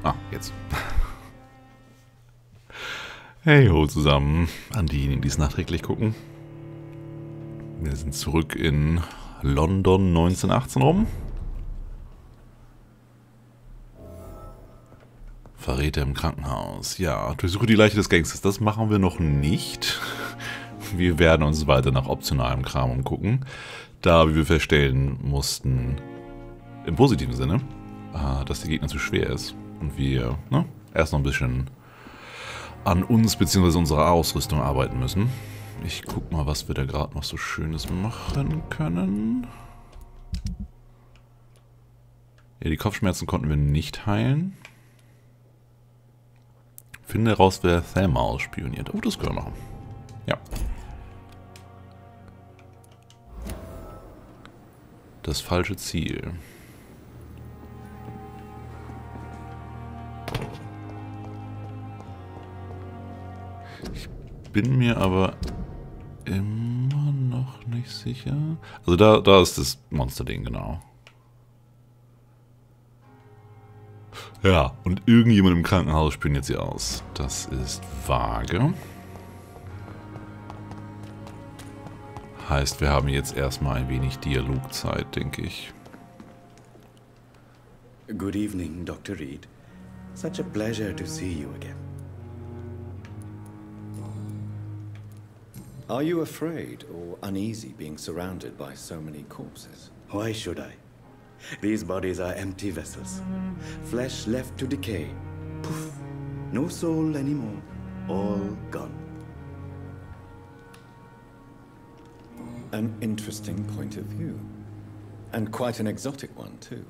Ah, jetzt. Hey ho zusammen, an diejenigen, die es nachträglich gucken. Wir sind zurück in London 1918 rum. Verräter im Krankenhaus. Ja, durchsuche die Leiche des Gangsters. Das machen wir noch nicht. Wir werden uns weiter nach optionalem Kram umgucken. Da, wie wir feststellen mussten, im positiven Sinne, dass der Gegner zu schwer ist. Und wir erst noch ein bisschen an uns bzw. unserer Ausrüstung arbeiten müssen. Ich guck mal, was wir da gerade noch so Schönes machen können. Ja, die Kopfschmerzen konnten wir nicht heilen. Finde heraus, wer Thelma ausspioniert. Oh, das können wir machen. Ja. Das falsche Ziel. Ich bin mir aber immer noch nicht sicher. Also da ist das Monsterding, genau. Ja, und irgendjemand im Krankenhaus spioniert sie aus. Das ist vage. Heißt, wir haben jetzt erstmal ein wenig Dialogzeit, denke ich. Good evening, Dr. Reed. Such a pleasure to see you again. Are you afraid or uneasy being surrounded by so many corpses? Why should I? These bodies are empty vessels. Flesh left to decay. Poof. No soul anymore. All gone. An interesting point of view. And quite an exotic one, too.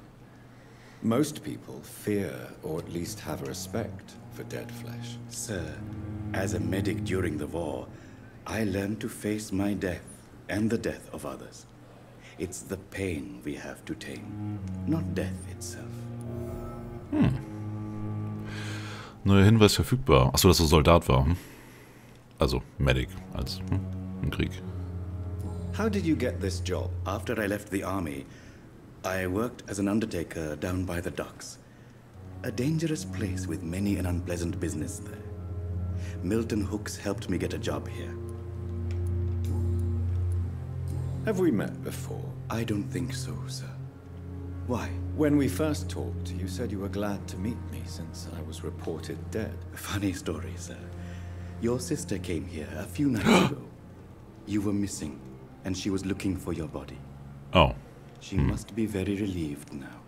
Most people fear, or at least have a respect, for dead flesh. Sir, as a medic during the war, I learned to face my death and the death of others. It's the pain we have to tame, not death itself. Neuer Hinweis verfügbar. Achso, dass er Soldat war. Also Medic als im Krieg. How did you get this job? After I left the army, I worked as an undertaker down by the docks. A dangerous place with many an unpleasant business there. Milton Hooks helped me get a job here. Have we met before? I don't think so, sir. Why? When we first talked, you said you were glad to meet me since I was reported dead. Funny story, sir. Your sister came here a few nights ago. You were missing, and she was looking for your body. Oh. She must be very relieved now.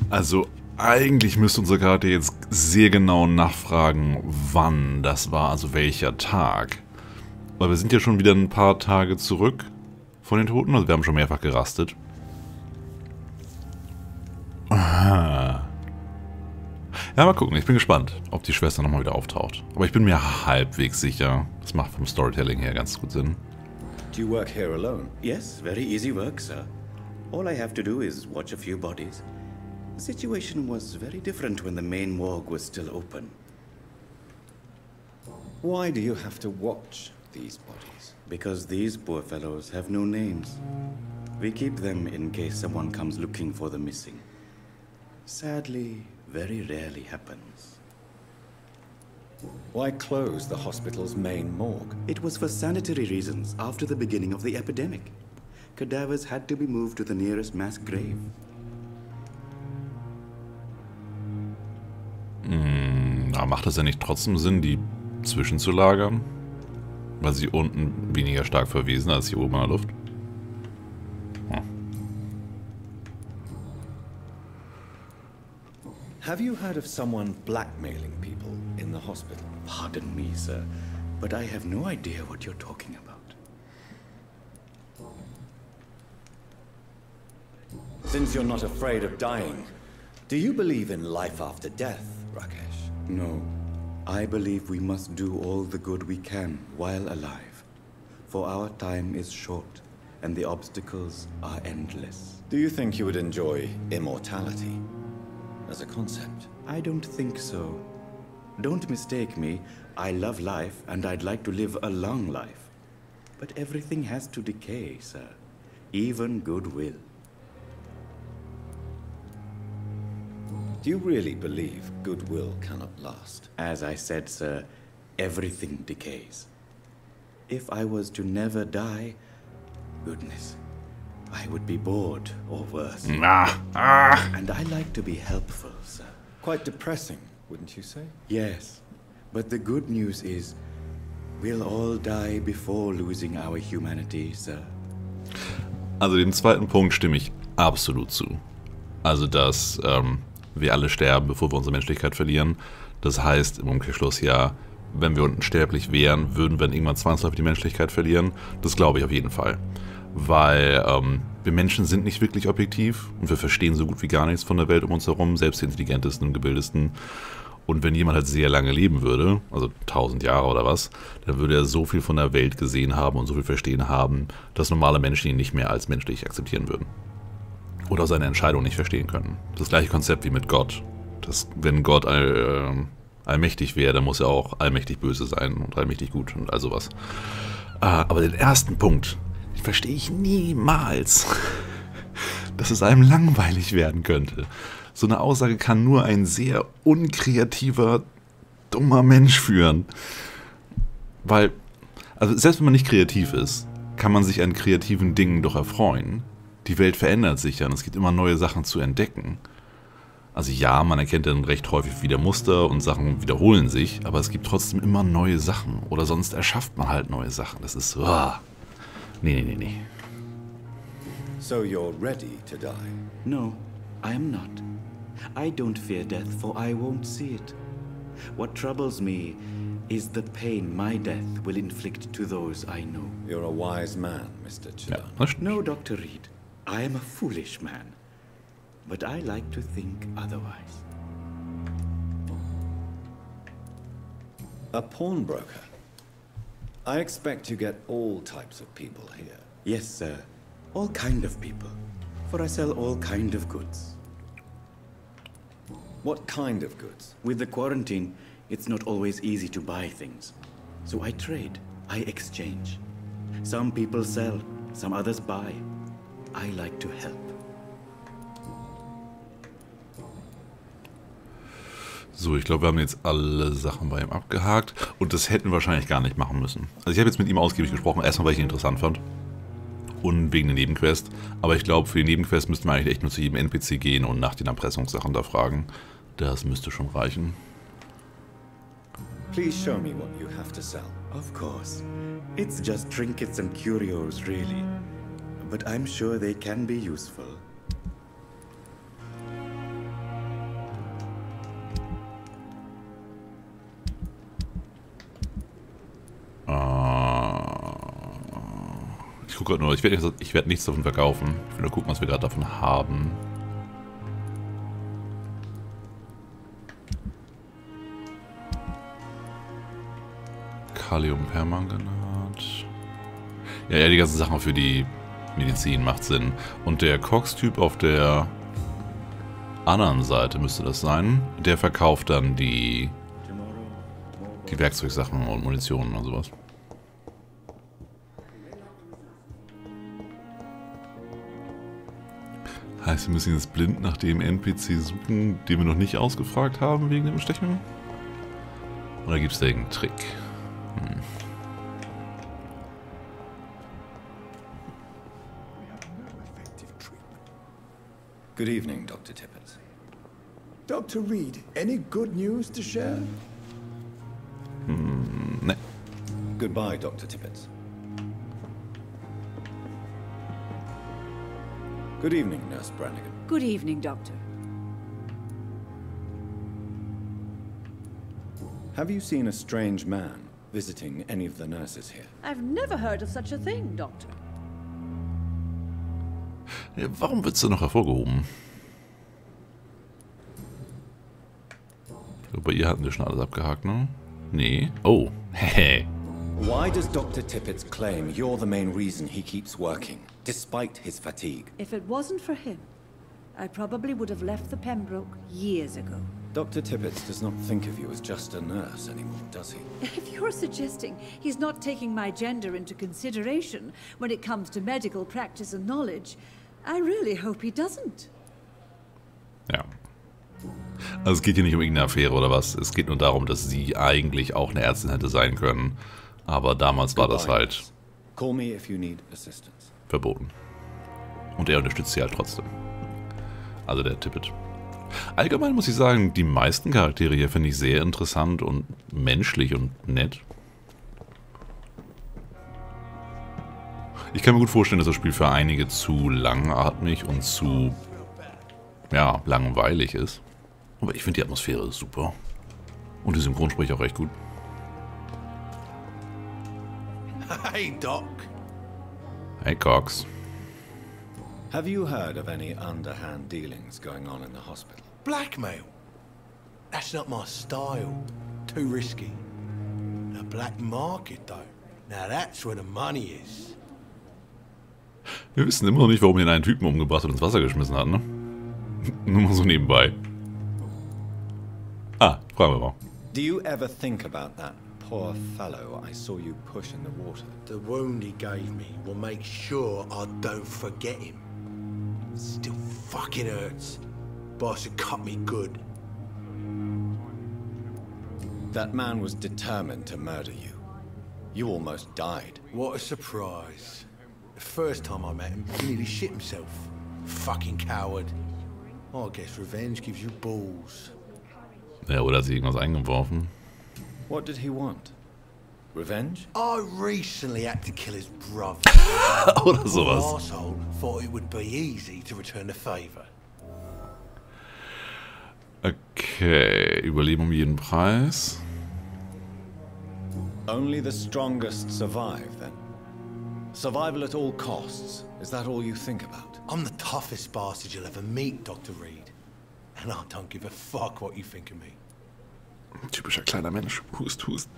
Also eigentlich müsste unser Charakter jetzt sehr genau nachfragen, wann das war, also welcher Tag. Weil wir sind ja schon wieder ein paar Tage zurück von den Toten, also wir haben schon mehrfach gerastet. Ja, mal gucken, ich bin gespannt, ob die Schwester nochmal wieder auftaucht. Aber ich bin mir halbwegs sicher, das macht vom Storytelling her ganz gut Sinn. Do you work here alone? Yes, very easy work, sir. All I have to do is watch a few bodies. The situation was very different when the main morgue was still open. Why do you have to watch these bodies? Because these poor fellows have no names. We keep them in case someone comes looking for the missing. Sadly, very rarely happens. Why close the hospital's main morgue? It was for sanitary reasons after the beginning of the epidemic. Cadavers had to be moved to the nearest mass grave. Aber macht es ja nicht trotzdem Sinn, die zwischenzulagern? Weil sie unten weniger stark verwesen als hier oben in der Luft? Have you heard of someone blackmailing people in the hospital? Pardon me, sir, but I have no idea what you're talking about. Since you're not afraid of dying, do you believe in life after death, Rakesh? No. I believe we must do all the good we can while alive. For our time is short, and the obstacles are endless. Do you think you would enjoy immortality as a concept? I don't think so. Don't mistake me. I love life, and I'd like to live a long life. But everything has to decay, sir. Even goodwill. Do you really believe goodwill cannot last? As I said, sir, everything decays. If I was to never die, goodness, I would be bored or worse. And I like to be helpful, sir. Quite depressing, wouldn't you say? Yes, but the good news is we'll all die before losing our humanity, sir. Also dem zweiten Punkt stimme ich absolut zu. Also, dass wir alle sterben, bevor wir unsere Menschlichkeit verlieren. Das heißt im Umkehrschluss ja, wenn wir unsterblich wären, würden wir irgendwann zwangsläufig die Menschlichkeit verlieren. Das glaube ich auf jeden Fall. Weil wir Menschen sind nicht wirklich objektiv und wir verstehen so gut wie gar nichts von der Welt um uns herum, selbst die intelligentesten und gebildesten. Und wenn jemand halt sehr lange leben würde, also 1000 Jahre oder was, dann würde er so viel von der Welt gesehen haben und so viel verstehen haben, dass normale Menschen ihn nicht mehr als menschlich akzeptieren würden. Oder seine Entscheidung nicht verstehen können. Das gleiche Konzept wie mit Gott. Wenn Gott allmächtig wäre, dann muss er auch allmächtig böse sein und allmächtig gut und all sowas. Aber den ersten Punkt, den verstehe ich niemals. Dass es einem langweilig werden könnte. So eine Aussage kann nur ein sehr unkreativer, dummer Mensch führen. Weil, also selbst wenn man nicht kreativ ist, kann man sich an kreativen Dingen doch erfreuen. Die Welt verändert sich ja und es gibt immer neue Sachen zu entdecken. Also ja, man erkennt dann recht häufig wieder Muster und Sachen wiederholen sich, aber es gibt trotzdem immer neue Sachen. Oder sonst erschafft man halt neue Sachen. Das ist so, nee. So you're ready to die? No, I am not. I don't fear death, for I won't see it. What troubles me is the pain my death will inflict to those I know. You're a wise man, Mr. Ja, Chidon. No, Dr. Reed. I am a foolish man. But I like to think otherwise. A pawnbroker? I expect you get all types of people here. Yes, sir. All kind of people. For I sell all kind of goods. What kind of goods? With the quarantine, it's not always easy to buy things. So I trade. I exchange. Some people sell, some others buy. I like to help. So, ich glaube, wir haben jetzt alle Sachen bei ihm abgehakt und das hätten wir wahrscheinlich gar nicht machen müssen. Also ich habe jetzt mit ihm ausgiebig gesprochen, erstmal, weil ich ihn interessant fand und wegen der Nebenquest. Aber ich glaube, für die Nebenquest müssten wir eigentlich echt nur zu jedem NPC gehen und nach den Erpressungssachen da fragen. Das müsste schon reichen. Please show me what you have to sell. Of course. It's just trinkets and curios, really. But I'm sure they can be useful. Ich gucke gerade nur, ich werde nichts davon verkaufen. Ich will nur gucken, was wir gerade davon haben. Kaliumpermanganat. Ja, die ganzen Sachen für die Medizin macht Sinn. Und der Cox-Typ auf der anderen Seite müsste das sein. Der verkauft dann die Werkzeugsachen und Munition und sowas. Heißt, wir müssen jetzt blind nach dem NPC suchen, den wir noch nicht ausgefragt haben wegen dem Stechen? Oder gibt es da irgendeinen Trick? Good evening, Dr. Tippett. Dr. Reed, any good news to share? Ne. Goodbye, Dr. Tippett. Good evening, Nurse Brannigan. Good evening, Doctor. Have you seen a strange man visiting any of the nurses here? I've never heard of such a thing, Doctor. Ja, warum wird's denn noch hervorgehoben? Ich glaube, bei ihr hatten wir schon alles abgehakt, ne? Nee. Oh, hehe. Why does Dr. Tippett's claim you're the main reason he keeps working, despite his fatigue? If it wasn't for him, I probably would have left the Pembroke years ago. Dr. Tippett does not think of you as just a nurse anymore, does he? If you're suggesting he's not taking my gender into consideration when it comes to medical practice and knowledge, I really hope he doesn't. Ja. Also es geht hier nicht um irgendeine Affäre oder was. Es geht nur darum, dass sie eigentlich auch eine Ärztin hätte sein können. Aber damals war das halt Call me if you need assistance. verboten. Und er unterstützt sie halt trotzdem. Also der Tippet. Allgemein muss ich sagen, die meisten Charaktere hier finde ich sehr interessant und menschlich und nett. Ich kann mir gut vorstellen, dass das Spiel für einige zu langatmig und zu, ja, langweilig ist. Aber ich finde die Atmosphäre super. Und die Synchronsprecher auch recht gut. Hey, Doc. Hey, Cox. Have you heard of any underhand dealings going on in the hospital? Blackmail. That's not my style. Too risky. The black market, though. Now that's where the money is. Wir wissen immer noch nicht, warum ihn einen Typen umgebracht und ins Wasser geschmissen hat, ne? Nur mal so nebenbei. Ah, fragen wir mal. Do you ever think about that poor fellow I saw you push in the water? The wound he gave me will make sure I don't forget him. Still fucking hurts. Boss had cut me good. That man was determined to murder you. You almost died. What a surprise. The first time I met him, he nearly shit himself. Fucking coward. I guess revenge gives you balls. Ja, oder hat sich irgendwas eingeworfen? What did he want? Revenge? I recently had to kill his brother. Oder sowas. The arsehole thought it would be easy to return the favor. Okay, Überleben um jeden Preis. Only the strongest survive, then? Survival at all costs. Is that all you think about? I'm the toughest bastard you'll ever meet, Dr. Reed. And I don't give a fuck what you think of me. Typischer kleiner Mensch. Hust, hust.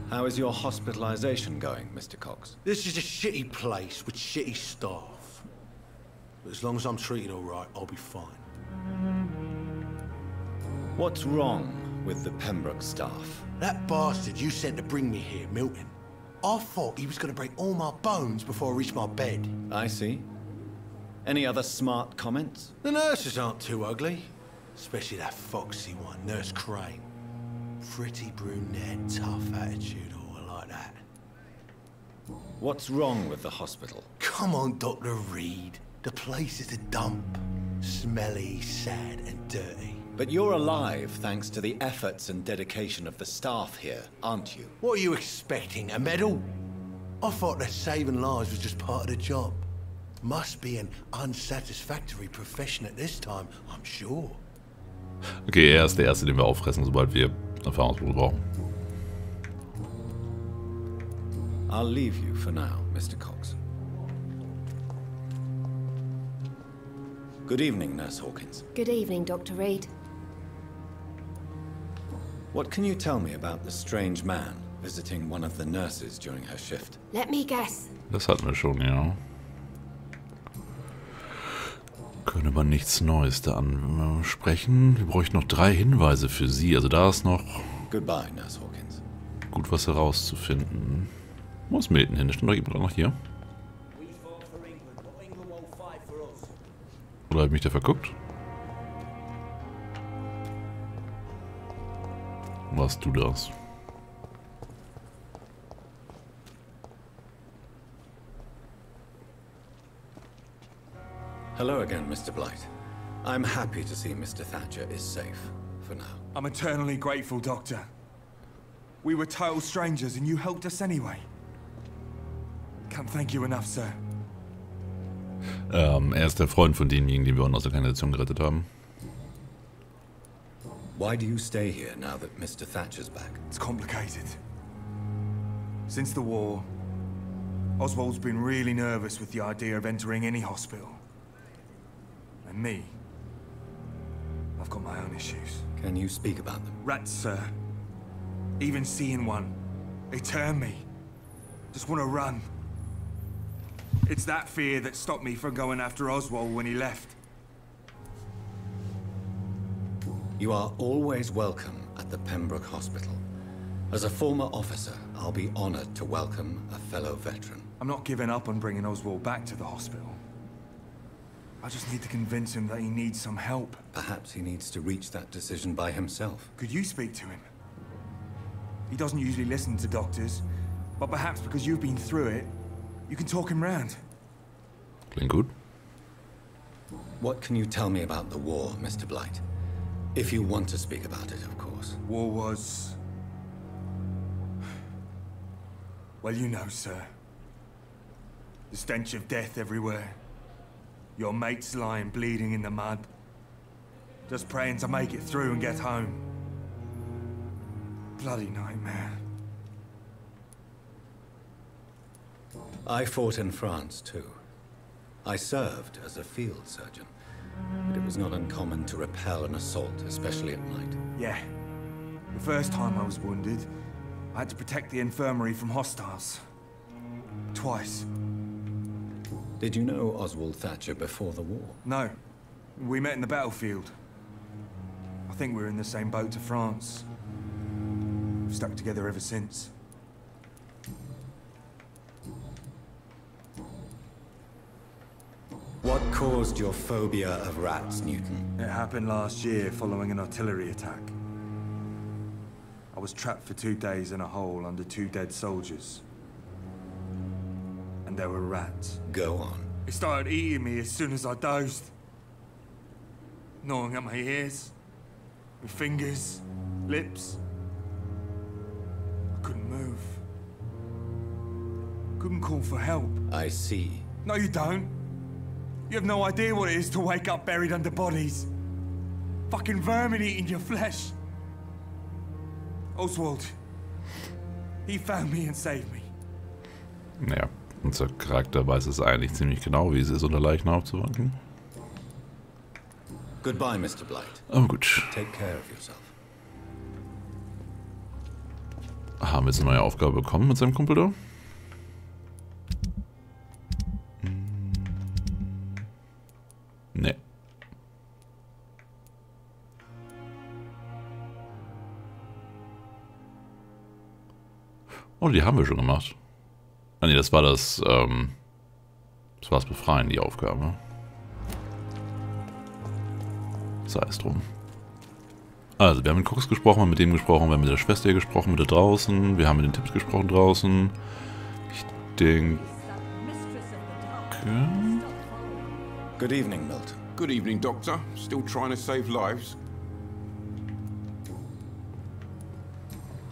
How is your hospitalization going, Mr. Cox? This is a shitty place with shitty staff. But as long as I'm treated all right, I'll be fine. What's wrong with the Pembroke staff? That bastard you sent to bring me here, Milton. I thought he was going to break all my bones before I reached my bed. I see. Any other smart comments? The nurses aren't too ugly. Especially that foxy one, Nurse Crane. Pretty brunette, tough attitude, oh, I like that. What's wrong with the hospital? Come on, Dr. Reed. The place is a dump. Smelly, sad, and dirty. But you're alive thanks to the efforts and dedication of the staff here, aren't you? What are you expecting, a medal? I thought that saving lives was just part of the job. Must be an unsatisfactory profession at this time, I'm sure. Okay, er ist der Erste, den wir auffressen, sobald wir Erfahrungspunkte brauchen. I'll leave you for now, Mr. Cox. Good evening, Nurse Hawkins. Good evening, Dr. Reed. What can you tell me about the strange man visiting one of the nurses during her shift? Let me guess. Das hatten wir schon, ja. Können aber nichts Neues da ansprechen. Wir bräuchten noch 3 Hinweise für Sie. Also da ist noch Goodbye, Nurse Hawkins. gut was herauszufinden. Wo ist Milton hin? Stand doch jemand noch hier? Oder habe ich mich da verguckt? Warst du das? Hello again, Mr. Blight. I'm happy to see Mr. Thatcher is safe, for now. I'm eternally grateful, Doctor. We were total strangers and you helped us anyway. Can't thank you enough, sir. Er ist der Freund von demjenigen, den wir aus der Kanalisation gerettet haben. Why do you stay here now that Mr. Thatcher's back? It's complicated. Since the war, Oswald's been really nervous with the idea of entering any hospital. And me, I've got my own issues. Can you speak about them? Rats, sir. Even seeing one, they turn me. Just want to run. It's that fear that stopped me from going after Oswald when he left. You are always welcome at the Pembroke Hospital. As a former officer, I'll be honored to welcome a fellow veteran. I'm not giving up on bringing Oswald back to the hospital. I just need to convince him that he needs some help. Perhaps he needs to reach that decision by himself. Could you speak to him? He doesn't usually listen to doctors, but perhaps because you've been through it, you can talk him round. Klingt gut. What can you tell me about the war, Mr. Blight? If you want to speak about it, of course. War was... well, you know, sir. The stench of death everywhere. Your mates lying bleeding in the mud. Just praying to make it through and get home. Bloody nightmare. I fought in France, too. I served as a field surgeon, but it was not uncommon to repel an assault, especially at night. Yeah. The first time I was wounded, I had to protect the infirmary from hostiles. Twice. Did you know Oswald Thatcher before the war? No. We met in the battlefield. I think we're in the same boat to France. We've stuck together ever since. What caused your phobia of rats, Newton? It happened last year following an artillery attack. I was trapped for 2 days in a hole under 2 dead soldiers. And there were rats. Go on. It started eating me as soon as I dozed. Gnawing at my ears, my fingers, lips. I couldn't move. Couldn't call for help. I see. No, you don't. You have no idea what it is to wake up buried under bodies. Fucking vermin eating your flesh. Oswald. He found me and saved me. Ja, unser Charakter weiß es eigentlich ziemlich genau, wie es ist, unter Leichen aufzuwachen. Goodbye, Mr. Blight. Aber gut. Take care of yourself. Haben wir jetzt eine neue Aufgabe bekommen mit seinem Kumpel da? Nee. Oh, die haben wir schon gemacht. Ah nee, das war das Befreien, die Aufgabe. Sei es drum. Also, wir haben mit Cox gesprochen, wir haben mit dem gesprochen, wir haben mit der Schwester gesprochen, mit der draußen, wir haben mit den Tipps gesprochen draußen. Ich denke... Good evening, Milton. Good evening, Doctor. Still trying to save lives?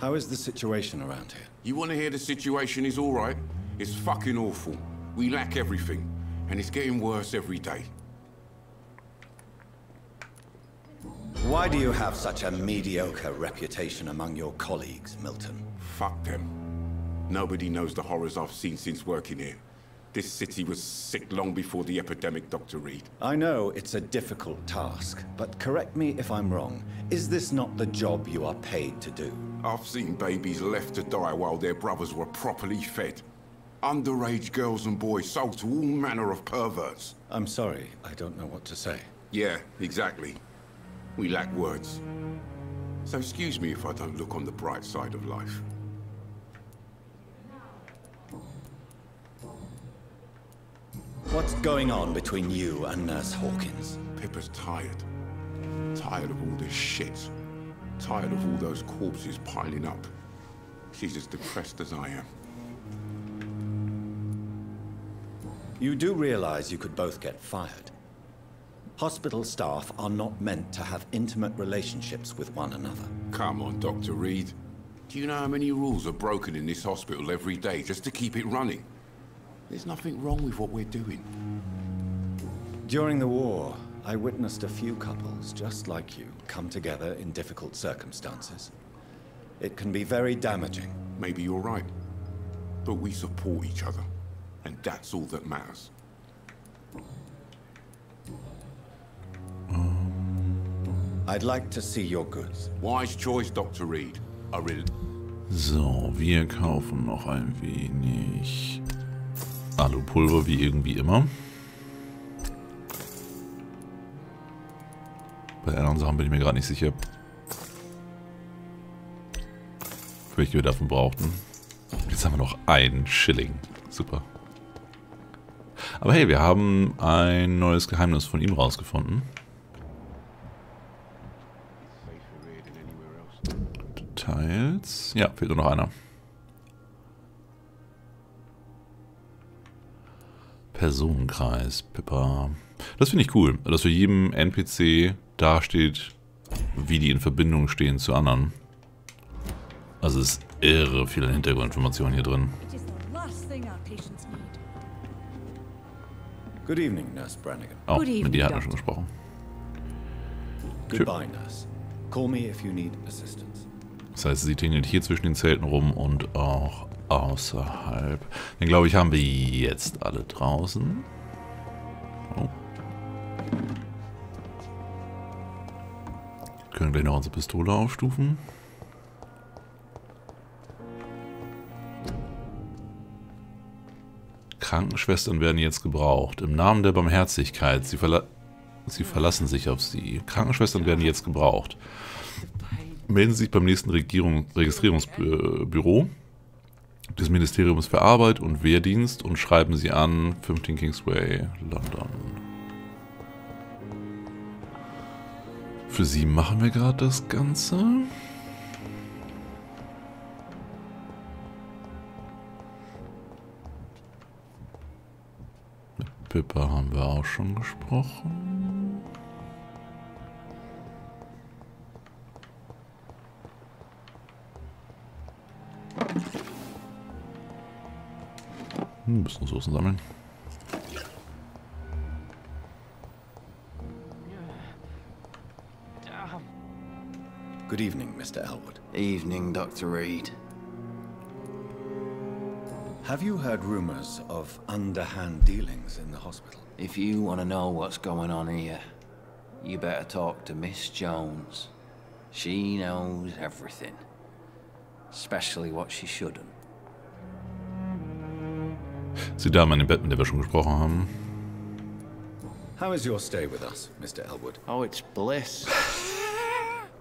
How is the situation around here? You want to hear the situation is all right? It's fucking awful. We lack everything, and it's getting worse every day. Why do you have such a mediocre reputation among your colleagues, Milton? Fuck them. Nobody knows the horrors I've seen since working here. This city was sick long before the epidemic, Dr. Reed. I know it's a difficult task, but correct me if I'm wrong. Is this not the job you are paid to do? I've seen babies left to die while their brothers were properly fed. Underage girls and boys sold to all manner of perverts. I'm sorry, I don't know what to say. Yeah, exactly. We lack words. So excuse me if I don't look on the bright side of life. What's going on between you and Nurse Hawkins? Pippa's tired. Tired of all this shit. Tired of all those corpses piling up. She's as depressed as I am. You do realize you could both get fired. Hospital staff are not meant to have intimate relationships with one another. Come on, Dr. Reed. Do you know how many rules are broken in this hospital every day just to keep it running? There's nothing wrong with what we're doing. During the war, I witnessed a few couples just like you come together in difficult circumstances. It can be very damaging. Maybe you're right. But we support each other. And that's all that matters. I'd like to see your goods. Wise choice, Dr. Reed. I really... So, wir kaufen noch ein wenig Alupulver, wie irgendwie immer. Bei anderen Sachen bin ich mir gerade nicht sicher. Welche wir davon brauchten. Jetzt haben wir noch einen Schilling. Super. Aber hey, wir haben ein neues Geheimnis von ihm rausgefunden. Details. Ja, fehlt nur noch einer. Personenkreis, Pippa. Das finde ich cool, dass für jedem NPC dasteht, wie die in Verbindung stehen zu anderen. Also es ist irre viel Hintergrundinformationen hier drin. Good evening, Nurse Brannigan. Oh, Good evening, mit dir hatten wir Doctor. schon gesprochen. Goodbye, Nurse. Call me if you need assistance. Das heißt, sie tingelt hier zwischen den Zelten rum und auch außerhalb. Dann glaube ich, haben wir jetzt alle draußen. Oh. Wir können gleich noch unsere Pistole aufstufen. Krankenschwestern werden jetzt gebraucht. Im Namen der Barmherzigkeit. Sie verlassen sich auf sie. Krankenschwestern werden jetzt gebraucht. Melden Sie sich beim nächsten Registrierungsbüro des Ministeriums für Arbeit und Wehrdienst und schreiben Sie an 15 Kingsway, London. Für Sie machen wir gerade das Ganze. Mit Pippa haben wir auch schon gesprochen. Ein bisschen Ressourcen sammeln. Good evening, Mr. Elwood. Evening, Dr. Reed. Have you heard rumors of underhand dealings in the hospital? If you want to know what's going on here, you better talk to Miss Jones. She knows everything. Especially what she shouldn't. Sie Dame in dem Bett, mit der wir schon gesprochen haben. How is your stay with us, Mr. Elwood? Oh, it's bliss.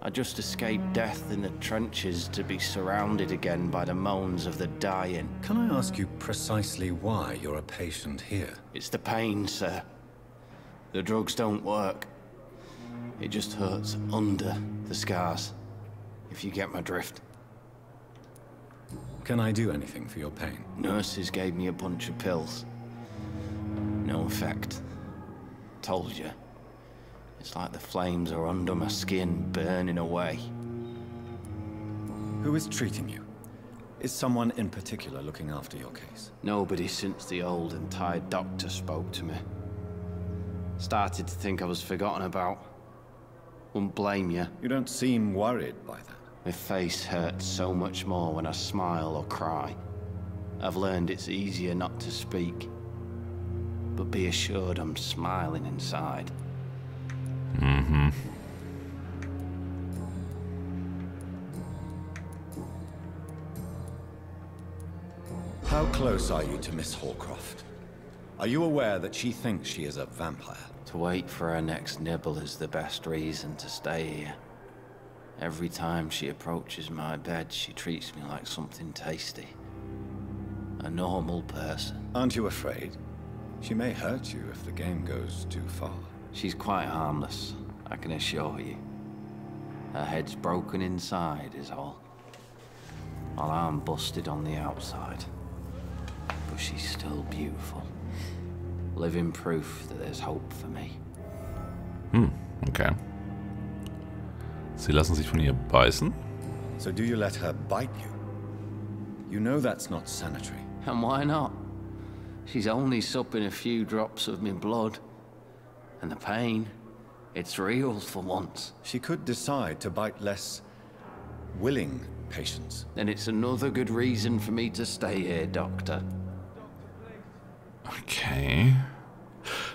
I just escaped death in the trenches to be surrounded again by the moans of the dying. Can I ask you precisely why you're a patient here? It's the pain, sir. The drugs don't work. It just hurts under the scars, if you get my drift. Can I do anything for your pain? Nurses gave me a bunch of pills. No effect. Told you. It's like the flames are under my skin, burning away. Who is treating you? Is someone in particular looking after your case? Nobody since the old and tired doctor spoke to me. Started to think I was forgotten about. Wouldn't blame you. You don't seem worried by that. My face hurts so much more when I smile or cry. I've learned it's easier not to speak. But be assured I'm smiling inside. Mm-hmm. How close are you to Miss Hallcroft? Are you aware that she thinks she is a vampire? To wait for her next nibble is the best reason to stay here. Every time she approaches my bed, she treats me like something tasty. A normal person. Aren't you afraid? She may hurt you if the game goes too far. She's quite harmless, I can assure you. Her head's broken inside is all. While I'm busted on the outside. But she's still beautiful. Living proof that there's hope for me. Okay. Sie lassen sich von ihr beißen? So do you let her bite you? You know that's not sanitary. And why not? She's only supping a few drops of me blood. And the pain, it's real for once. She could decide to bite less willing patients. Then it's another good reason for me to stay here, Doctor. Okay.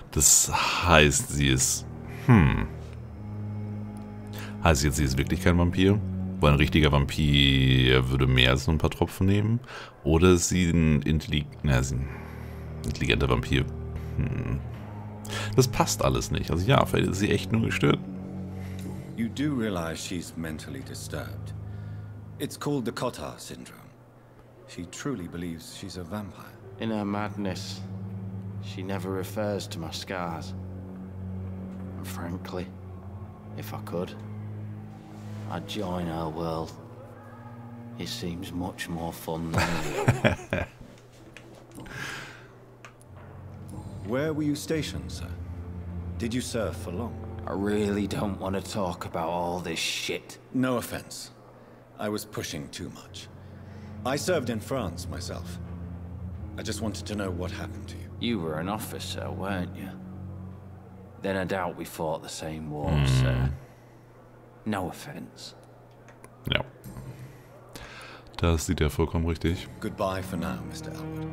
Das heißt, sie ist... Heißt jetzt, sie ist wirklich kein Vampir? Weil ein richtiger Vampir würde mehr als nur ein paar Tropfen nehmen? Oder ist sie ein intelligenter Vampir? Das passt alles nicht. Also ja, vielleicht ist sie echt nur gestört. You do realize she's mentally disturbed. It's called the Cotard syndrome. She truly believes she's a vampire. In her madness, She never refers to my scars. And frankly, if I could, I'd join her world. It seems much more fun than Where were you stationed, sir? Did you serve for long? I really don't want to talk about all this shit. No offense. I was pushing too much. I served in France myself. I just wanted to know what happened to you. You were an officer, weren't you? Then I doubt we fought the same war, sir. No offense. Ja. Das sieht ja vollkommen richtig. Goodbye for now, Mr. Elwood.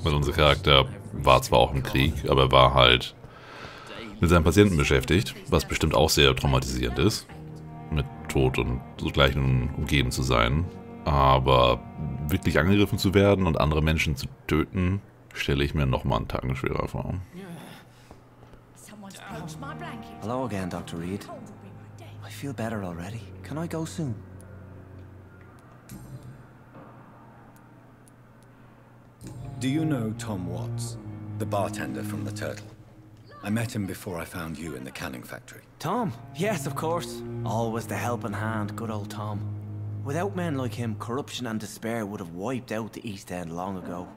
Weil unser Charakter war zwar auch im Krieg, aber er war halt mit seinem Patienten beschäftigt, was bestimmt auch sehr traumatisierend ist, mit Tod und so gleichen umgeben zu sein. Aber wirklich angegriffen zu werden und andere Menschen zu töten, stelle ich mir nochmal einen Tacken schwerer vor. Hello again, Dr. Reed. I feel better already. Can I go soon? Do you know Tom Watts, the bartender from the Turtle? I met him before I found you in the canning factory. Tom? Yes, of course. Always the helping hand, good old Tom. Without men like him, corruption and despair would have wiped out the East End long ago.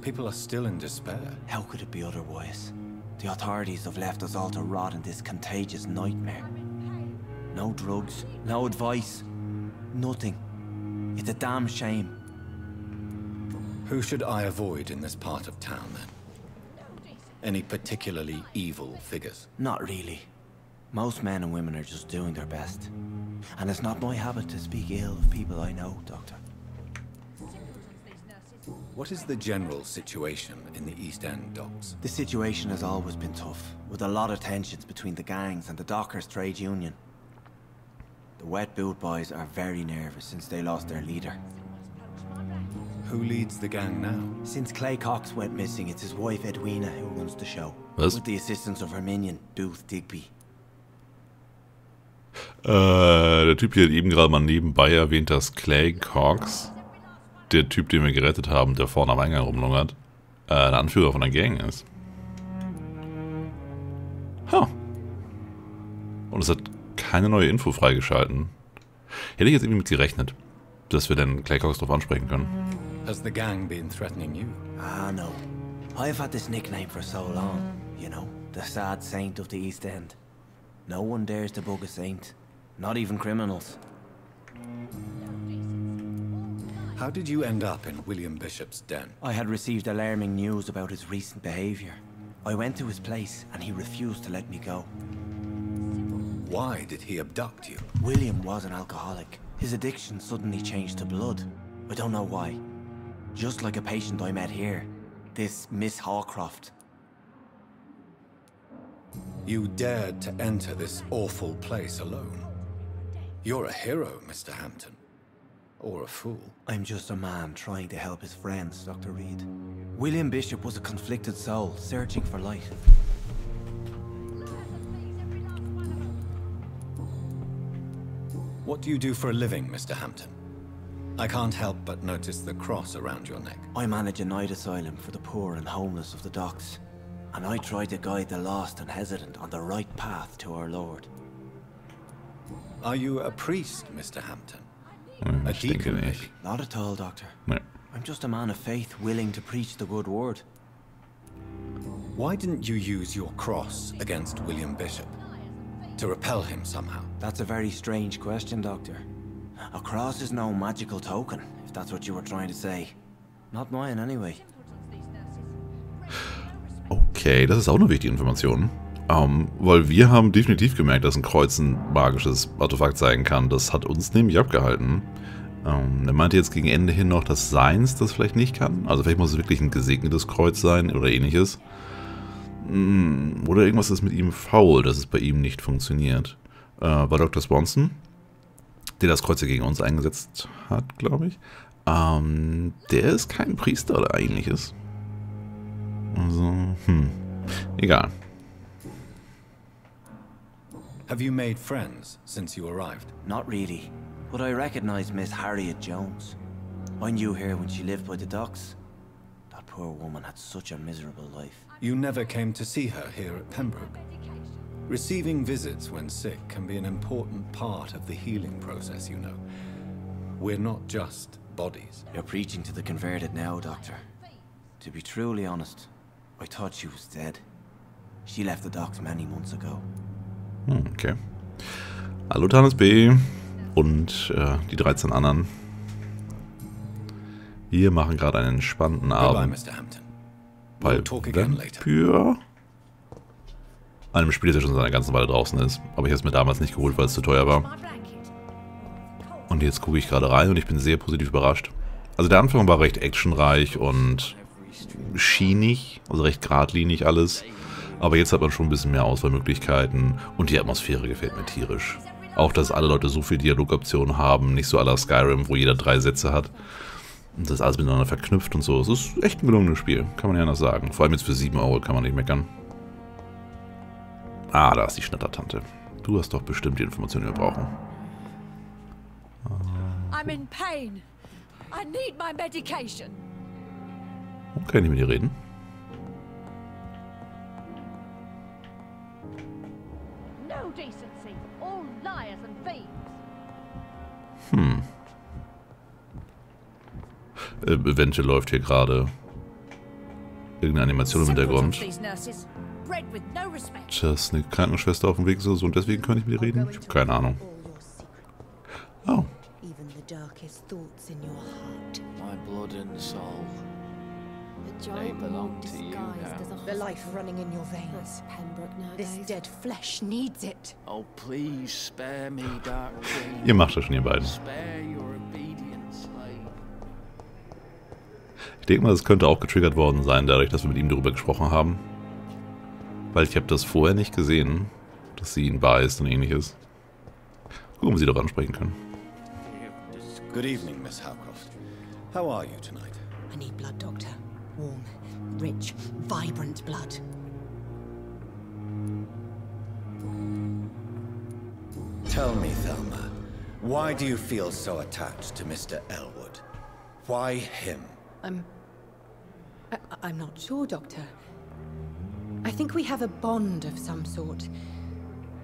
People are still in despair. How could it be otherwise? The authorities have left us all to rot in this contagious nightmare. No drugs, no advice, nothing. It's a damn shame. Who should I avoid in this part of town, then? Any particularly evil figures? Not really. Most men and women are just doing their best. And it's not my habit to speak ill of people I know, Doctor. What is the general situation in the East End docks? The situation has always been tough, with a lot of tensions between the gangs and the dockers' trade union. The wet boot boys are very nervous since they lost their leader. Who leads the gang now? Since Clay Cox went missing, it's his wife Edwina who runs the show. Was? With the assistance of her minion, Booth Digby. Der Typ hier hat eben gerade mal nebenbei erwähnt, dass Clay Cox, der Typ, den wir gerettet haben, der vorne am Eingang rumlungert, ein Anführer von der Gang ist. Huh. Und es hat keine neue Info freigeschalten. Hätte ich jetzt irgendwie mit gerechnet, dass wir dann Clay Cox drauf ansprechen können. Has the gang been threatening you? Ah, no. I've had this nickname for so long, you know, the sad saint of the East End. No one dares to bug a saint, not even criminals. How did you end up in William Bishop's den? I had received alarming news about his recent behavior. I went to his place and he refused to let me go. Why did he abduct you? William was an alcoholic. His addiction suddenly changed to blood. I don't know why. Just like a patient I met here, this Miss Hawcroft. You dared to enter this awful place alone. You're a hero, Mr. Hampton. Or a fool. I'm just a man trying to help his friends, Dr. Reed. William Bishop was a conflicted soul, searching for light. What do you do for a living, Mr. Hampton? I can't help but notice the cross around your neck. I manage a night asylum for the poor and homeless of the docks. And I try to guide the lost and hesitant on the right path to our Lord. Are you a priest, Mr. Hampton? A Ich denke deacon, maybe? nicht. Not at all, Doctor. Nee. I'm just a man of faith, willing to preach the good word. Why didn't you use your cross against William Bishop? To repel him somehow? That's a very strange question, Doctor. A cross is no magical token, if that's what you were trying to say. Not mine, anyway. Okay, das ist auch eine wichtige Information. Weil wir haben definitiv gemerkt, dass ein Kreuz ein magisches Artefakt sein kann. Das hat uns nämlich abgehalten. Er meinte jetzt gegen Ende hin noch, dass seins das vielleicht nicht kann. Also vielleicht muss es wirklich ein gesegnetes Kreuz sein oder ähnliches. Oder irgendwas ist mit ihm faul, dass es bei ihm nicht funktioniert. War Dr. Swanson, der das Kreuz ja gegen uns eingesetzt hat, glaube ich. Der ist kein Priester oder ähnliches. Also, egal. Have you made friends since you arrived? Not really, but I recognize Miss Harriet Jones. I knew her when she lived by the docks. That poor woman had such a miserable life. You never came to see her here at Pembroke. Receiving visits when sick can be an important part of the healing process, you know. We're not just bodies. You're preaching to the converted now, Doctor. To be truly honest, I thought she was dead. She left the docks many months ago. Okay. Hallo Tanis B. Und die 13 anderen. Wir machen gerade einen entspannten Abend. Bei Vampyr. Einem Spiel, das ja schon seit einer ganzen Weile draußen ist. Aber ich habe es mir damals nicht geholt, weil es zu teuer war. Und jetzt gucke ich gerade rein und ich bin sehr positiv überrascht. Also der Anfang war recht actionreich und schienig, also recht geradlinig alles. Aber jetzt hat man schon ein bisschen mehr Auswahlmöglichkeiten und die Atmosphäre gefällt mir tierisch. Auch, dass alle Leute so viele Dialogoptionen haben, nicht so à la Skyrim, wo jeder 3 Sätze hat. Und das ist alles miteinander verknüpft und so. Es ist echt ein gelungenes Spiel, kann man ja noch sagen. Vor allem jetzt für 7 € kann man nicht meckern. Ah, da ist die Schnattertante. Du hast doch bestimmt die Informationen, die wir brauchen. I'm in pain. I need my medication. Okay, nicht mit dir reden. No decency. All liars and thieves. Eventuell läuft hier gerade irgendeine Animation im Hintergrund. Dass eine Krankenschwester auf dem Weg ist oder so und deswegen kann ich mit dir reden? Ich habe keine Ahnung. Oh. My blood and soul. They belong to you now. The life running in your veins. This dead flesh needs it. Oh, please spare me, Dark Queen. Ihr macht das schon, ihr beiden. Spare your obedience, slave. Ich denke mal, das könnte auch getriggert worden sein, dadurch, dass wir mit ihm darüber gesprochen haben. Weil ich habe das vorher nicht gesehen, dass sie ihn beißt und ähnliches. Gucken, ob sie doch ansprechen können. Good evening, Miss Howcroft. How are you tonight? I need blood, Doctor. Warm, rich, vibrant blood. Tell me, Thelma, why do you feel so attached to Mr. Elwood? Why him? I'm not sure, Doctor. I think we have a bond of some sort.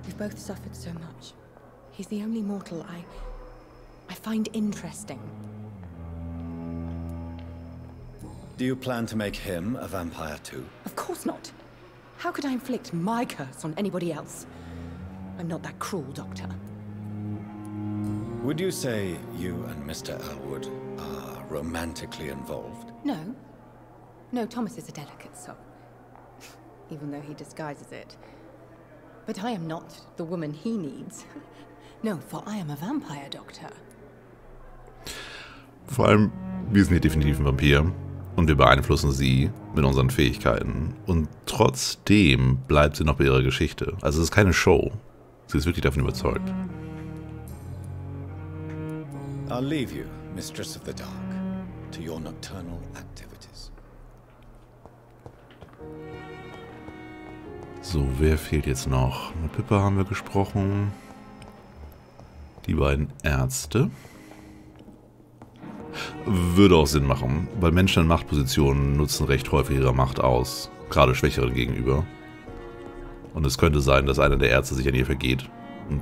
We've both suffered so much. He's the only mortal I find interesting. Do you plan to make him a vampire too? Of course not. How could I inflict my curse on anybody else? I'm not that cruel, Doctor. Would you say you and Mr. Elwood are romantically involved? No. No, Thomas is a delicate soul. Even though he disguises it. But I am not the woman he needs. No, for I am a vampire, Doctor. Vor allem, wir sind hier definitiv ein Vampir. Und wir beeinflussen sie mit unseren Fähigkeiten. Und trotzdem bleibt sie noch bei ihrer Geschichte. Also es ist keine Show. Sie ist wirklich davon überzeugt. I'll leave you, Mistress of the Dark, to your nocturnal activities. So, wer fehlt jetzt noch? Mit Pippa haben wir gesprochen. Die beiden Ärzte. Würde auch Sinn machen, weil Menschen in Machtpositionen nutzen recht häufig ihre Macht aus, gerade Schwächeren gegenüber. Und es könnte sein, dass einer der Ärzte sich an ihr vergeht. Und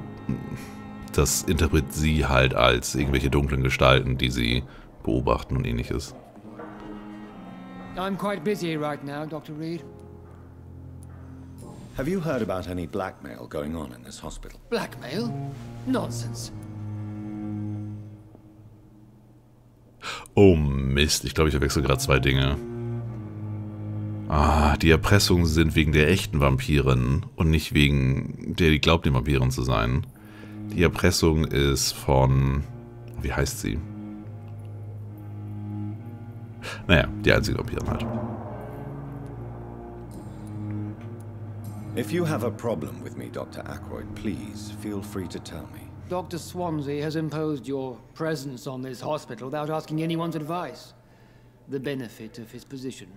das interpretiert sie halt als irgendwelche dunklen Gestalten, die sie beobachten und ähnliches. I'm quite busy right now, Dr. Reed. Have you heard about any blackmail going on in this hospital? Blackmail? Nonsense. Oh Mist, ich glaube, ich verwechsel gerade 2 Dinge. Ah, die Erpressungen sind wegen der echten Vampirin und nicht wegen der, die glaubt, die Vampirin zu sein. Die Erpressung ist von... Wie heißt sie? Naja, die einzige Vampirin halt. If you have a problem with me, Dr. Ackroyd, please feel free to tell me. Dr. Swansea has imposed your presence on this hospital without asking anyone's advice. The benefit of his position.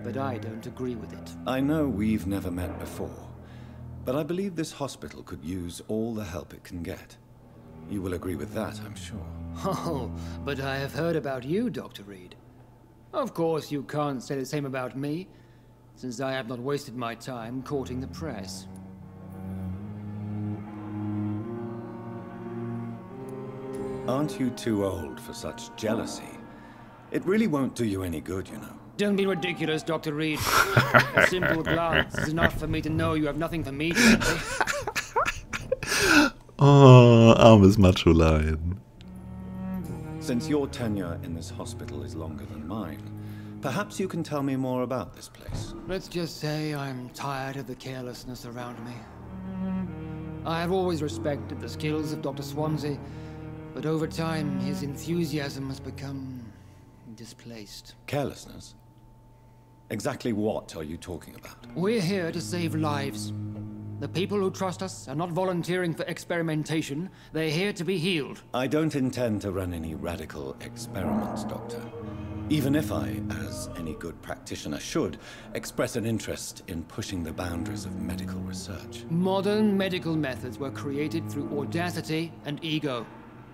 But I don't agree with it. I know we've never met before, but I believe this hospital could use all the help it can get. You will agree with that, I'm sure. Oh, but I have heard about you, Dr. Reed. Of course, you can't say the same about me, since I have not wasted my time courting the press. Aren't you too old for such jealousy? It really won't do you any good, you know. Don't be ridiculous, Dr. Reed. A simple glance is enough for me to know you have nothing for me, frankly. Oh, armes Macholein. Since your tenure in this hospital is longer than mine, perhaps you can tell me more about this place. Let's just say I'm tired of the carelessness around me. I have always respected the skills of Dr. Swansea, but over time his enthusiasm has become displaced. Carelessness? Exactly what are you talking about? We're here to save lives. The people who trust us are not volunteering for experimentation. They're here to be healed. I don't intend to run any radical experiments, Doctor. Even if I, as any good practitioner should, express an interest in pushing the boundaries of medical research. Modern medical methods were created through audacity and ego.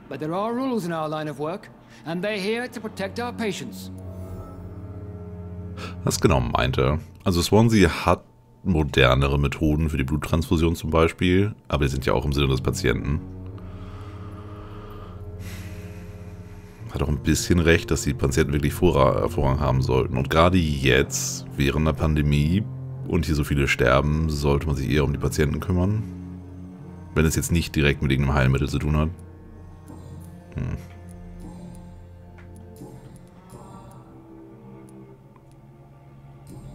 But there are rules in our line of work, and they're here to protect our patients. Was genau meint er? Also Swansea hat modernere Methoden für die Bluttransfusion zum Beispiel, aber die sind ja auch im Sinne des Patienten. Hat auch ein bisschen recht, dass die Patienten wirklich Vorrang haben sollten. Und gerade jetzt, während der Pandemie und hier so viele sterben, sollte man sich eher um die Patienten kümmern. Wenn es jetzt nicht direkt mit irgendeinem Heilmittel zu tun hat.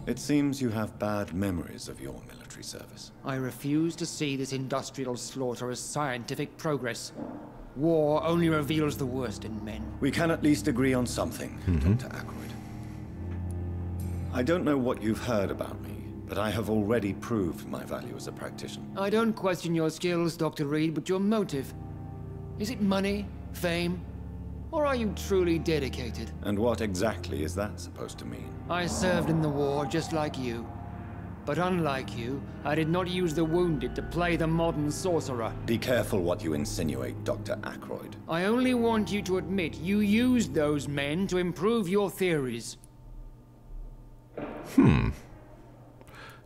It seems you have bad memories of your military service. I refuse to see this industrial slaughter as scientific progress. War only reveals the worst in men. We can at least agree on something, Dr. Ackroyd. I don't know what you've heard about me, but I have already proved my value as a practitioner. I don't question your skills, Dr. Reed, but your motive. Is it money, fame, or are you truly dedicated? And what exactly is that supposed to mean? I served in the war just like you. But unlike you, I did not use the wounded to play the modern sorcerer. Be careful what you insinuate, Dr. Ackroyd. I only want you to admit you used those men to improve your theories.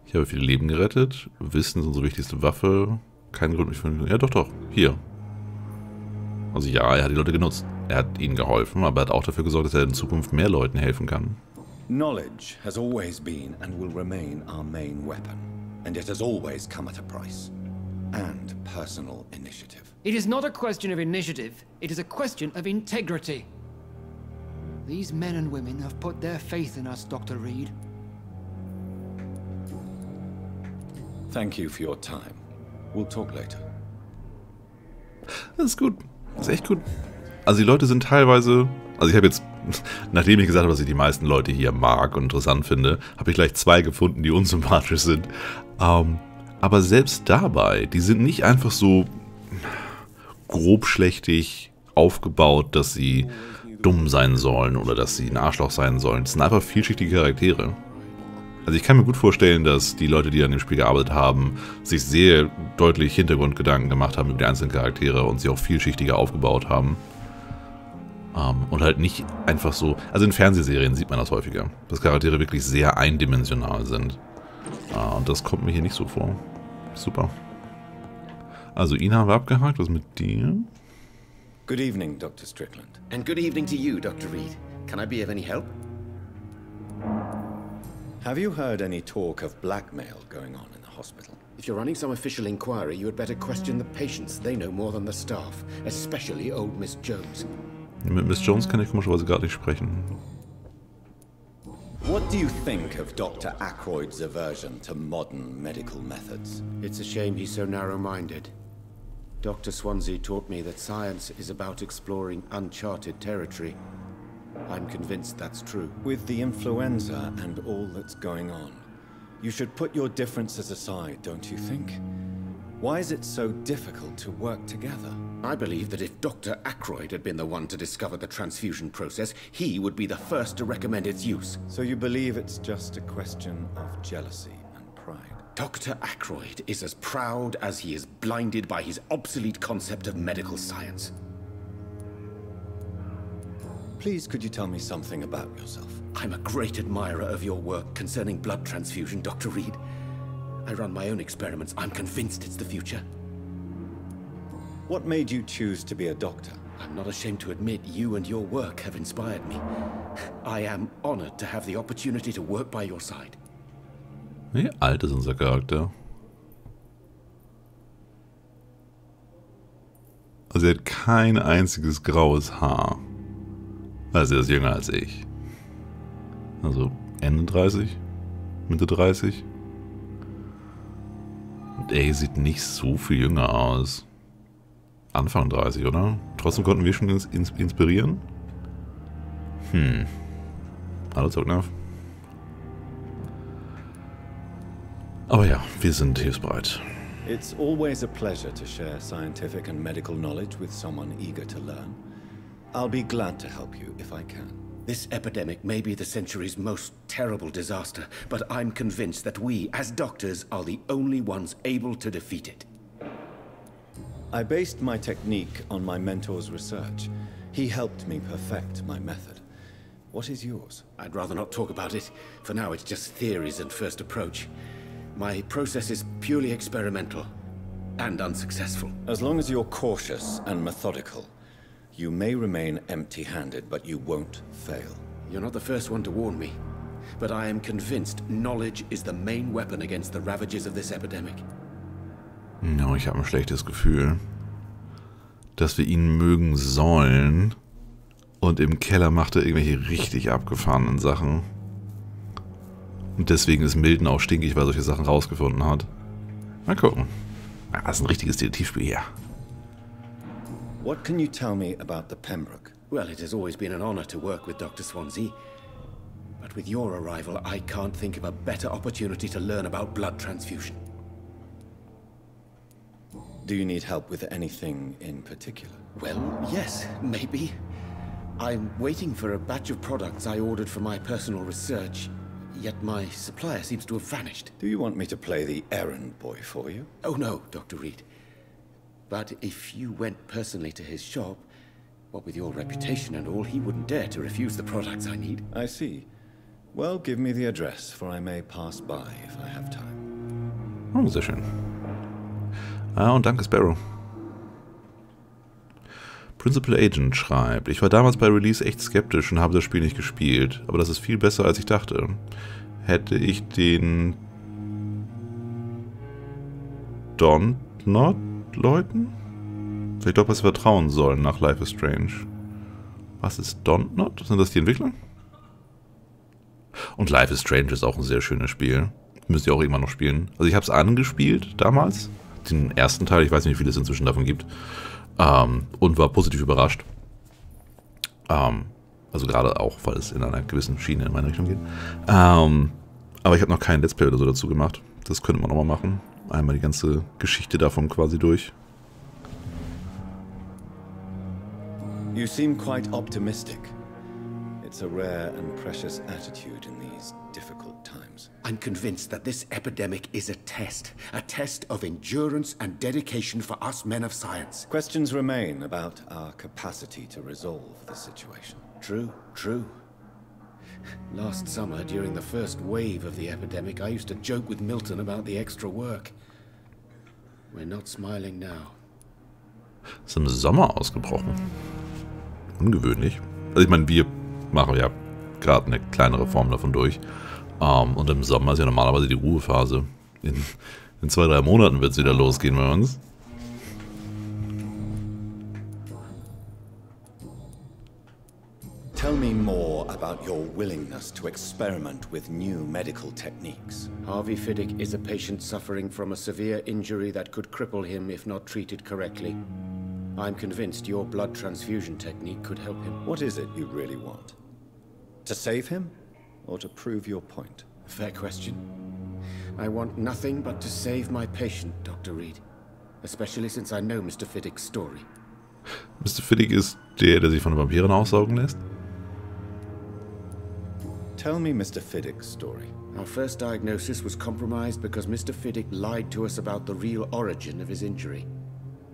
Ich habe viele Leben gerettet. Wissen ist unsere wichtigste Waffe. Kein Grund, mich von... Ja, doch. Hier. Also ja, er hat die Leute genutzt. Er hat ihnen geholfen, aber er hat auch dafür gesorgt, dass er in Zukunft mehr Leuten helfen kann. Knowledge has always been and will remain our main weapon. And it has always come at a price. And personal initiative. It is not a question of initiative. It is a question of integrity. These men and women have put their faith in us, Dr. Reed. Thank you for your time. We'll talk later. Das ist gut. Das ist echt gut. Also die Leute sind teilweise... Also ich habe jetzt, nachdem ich gesagt habe, dass ich die meisten Leute hier mag und interessant finde, habe ich gleich 2 gefunden, die unsympathisch sind. Aber selbst dabei, die sind nicht einfach so grobschlächtig aufgebaut, dass sie dumm sein sollen oder dass sie ein Arschloch sein sollen. Das sind einfach vielschichtige Charaktere. Also ich kann mir gut vorstellen, dass die Leute, die an dem Spiel gearbeitet haben, sich sehr deutlich Hintergrundgedanken gemacht haben über die einzelnen Charaktere und sie auch vielschichtiger aufgebaut haben. Und halt nicht einfach so... Also in Fernsehserien sieht man das häufiger, dass Charaktere wirklich sehr eindimensional sind. Und das kommt mir hier nicht so vor. Super. Also ihn haben wir abgehakt. Was mit dir? Good evening, Dr. Strickland. And good evening to you, Dr. Reed. Can I be of any help? Have you heard any talk of blackmail going on in the hospital? If you're running some official inquiry, you had better question the patients. They know more than the staff, especially old Miss Jones. Mit Miss Jones kann ich komischerweise gar nicht sprechen. What do you think of Dr. Ackroyd's aversion to modern medical methods? It's a shame he's so narrow-minded. Dr. Swansea taught me that science is about exploring uncharted territory. I'm convinced that's true. With the influenza and all that's going on, you should put your differences aside, don't you think? Why is it so difficult to work together? I believe that if Dr. Ackroyd had been the one to discover the transfusion process, he would be the first to recommend its use. So you believe it's just a question of jealousy and pride? Dr. Ackroyd is as proud as he is blinded by his obsolete concept of medical science. Please, could you tell me something about yourself? I'm a great admirer of your work concerning blood transfusion, Dr. Reed. I run my own experiments. I'm convinced it's the future. What made you choose to be a doctor? I'm not ashamed to admit you and your work have inspired me. I am honored to have the opportunity to work by your side. Wie alt ist unser Charakter? Also er hat kein einziges graues Haar. Also er ist jünger als ich. Also Ende 30? Mitte 30? Und er sieht nicht so viel jünger aus. Anfang 30, oder? Trotzdem konnten wir schon inspirieren? Alles nach. Aber ja, wir sind hilfsbereit. It's always a pleasure to share scientific and medical knowledge with someone eager to learn. I'll be glad to help you if I can. This epidemic may be the century's most terrible disaster, but I'm convinced that we, as doctors, are the only ones able to defeat it. I based my technique on my mentor's research. He helped me perfect my method. What is yours? I'd rather not talk about it. For now, it's just theories and first approach. My process is purely experimental and unsuccessful. As long as you're cautious and methodical, you may remain empty-handed, but you won't fail. You're not the first one to warn me, but I am convinced knowledge is the main weapon against the ravages of this epidemic. No, ich habe ein schlechtes Gefühl, dass wir ihn mögen sollen und im Keller macht er irgendwelche richtig abgefahrenen Sachen. Und deswegen ist Milton auch stinkig, weil er solche Sachen rausgefunden hat. Mal gucken. Ja, das ist ein richtiges Detektivspiel hier. What can you tell me about the Pembroke? Well, it has always been an honor to work with Dr. Swansea. But with your arrival, I can't think of a better opportunity to learn about blood transfusion. Do you need help with anything in particular? Well, yes, maybe. I'm waiting for a batch of products I ordered for my personal research, yet my supplier seems to have vanished. Do you want me to play the errand boy for you? Oh no, Dr. Reed. But if you went personally to his shop, what with your reputation and all, he wouldn't dare to refuse the products I need. I see. Well, give me the address, for I may pass by if I have time. Oh, sehr schön. Ah, und danke, Sparrow. Principal Agent schreibt, ich war damals bei Release echt skeptisch und habe das Spiel nicht gespielt, aber das ist viel besser, als ich dachte. Hätte ich den Dontnod-Leuten? Vielleicht doch was vertrauen sollen nach Life is Strange. Was ist Dontnod? Sind das die Entwickler? Und Life is Strange ist auch ein sehr schönes Spiel. Müsst ihr auch irgendwann noch spielen. Also ich habe es angespielt damals. Den ersten Teil, ich weiß nicht, wie viel es inzwischen davon gibt. Und war positiv überrascht. Also gerade auch, weil es in einer gewissen Schiene in meine Richtung geht. Aber ich habe noch kein Let's Play oder so dazu gemacht. Das könnte man nochmal machen. Einmal die ganze Geschichte davon quasi durch. You seem quite optimistic. It's a rare and precious attitude in these difficult times. I'm convinced that this epidemic is a test of endurance and dedication for us men of science. Questions remain about our capacity to resolve the situation. True, true. Last summer, during the first wave of the epidemic, I used to joke with Milton about the extra work. We're not smiling now. Ist im Sommer ausgebrochen. Ungewöhnlich. Also ich meine, wir machen ja gerade eine kleinere Form davon durch. Und im Sommer ist ja normalerweise die Ruhephase. In 2-3 Monaten wird es wieder losgehen bei uns. Tell me more about your willingness to experiment with new medical techniques. Harvey Fiddick is a patient suffering from a severe injury that could cripple him if not treated correctly. I'm convinced your blood transfusion technique could help him. What is it you really want? To save him? Or to prove your point? Fair question. I want nothing but to save my patient, Dr. Reed. Especially since I know Mr. Fiddick's story. Mr. Fiddick ist der sich von Vampiren aussaugen lässt? Tell me Mr. Fiddick's story. Our first diagnosis was compromised because Mr. Fiddick lied to us about the real origin of his injury.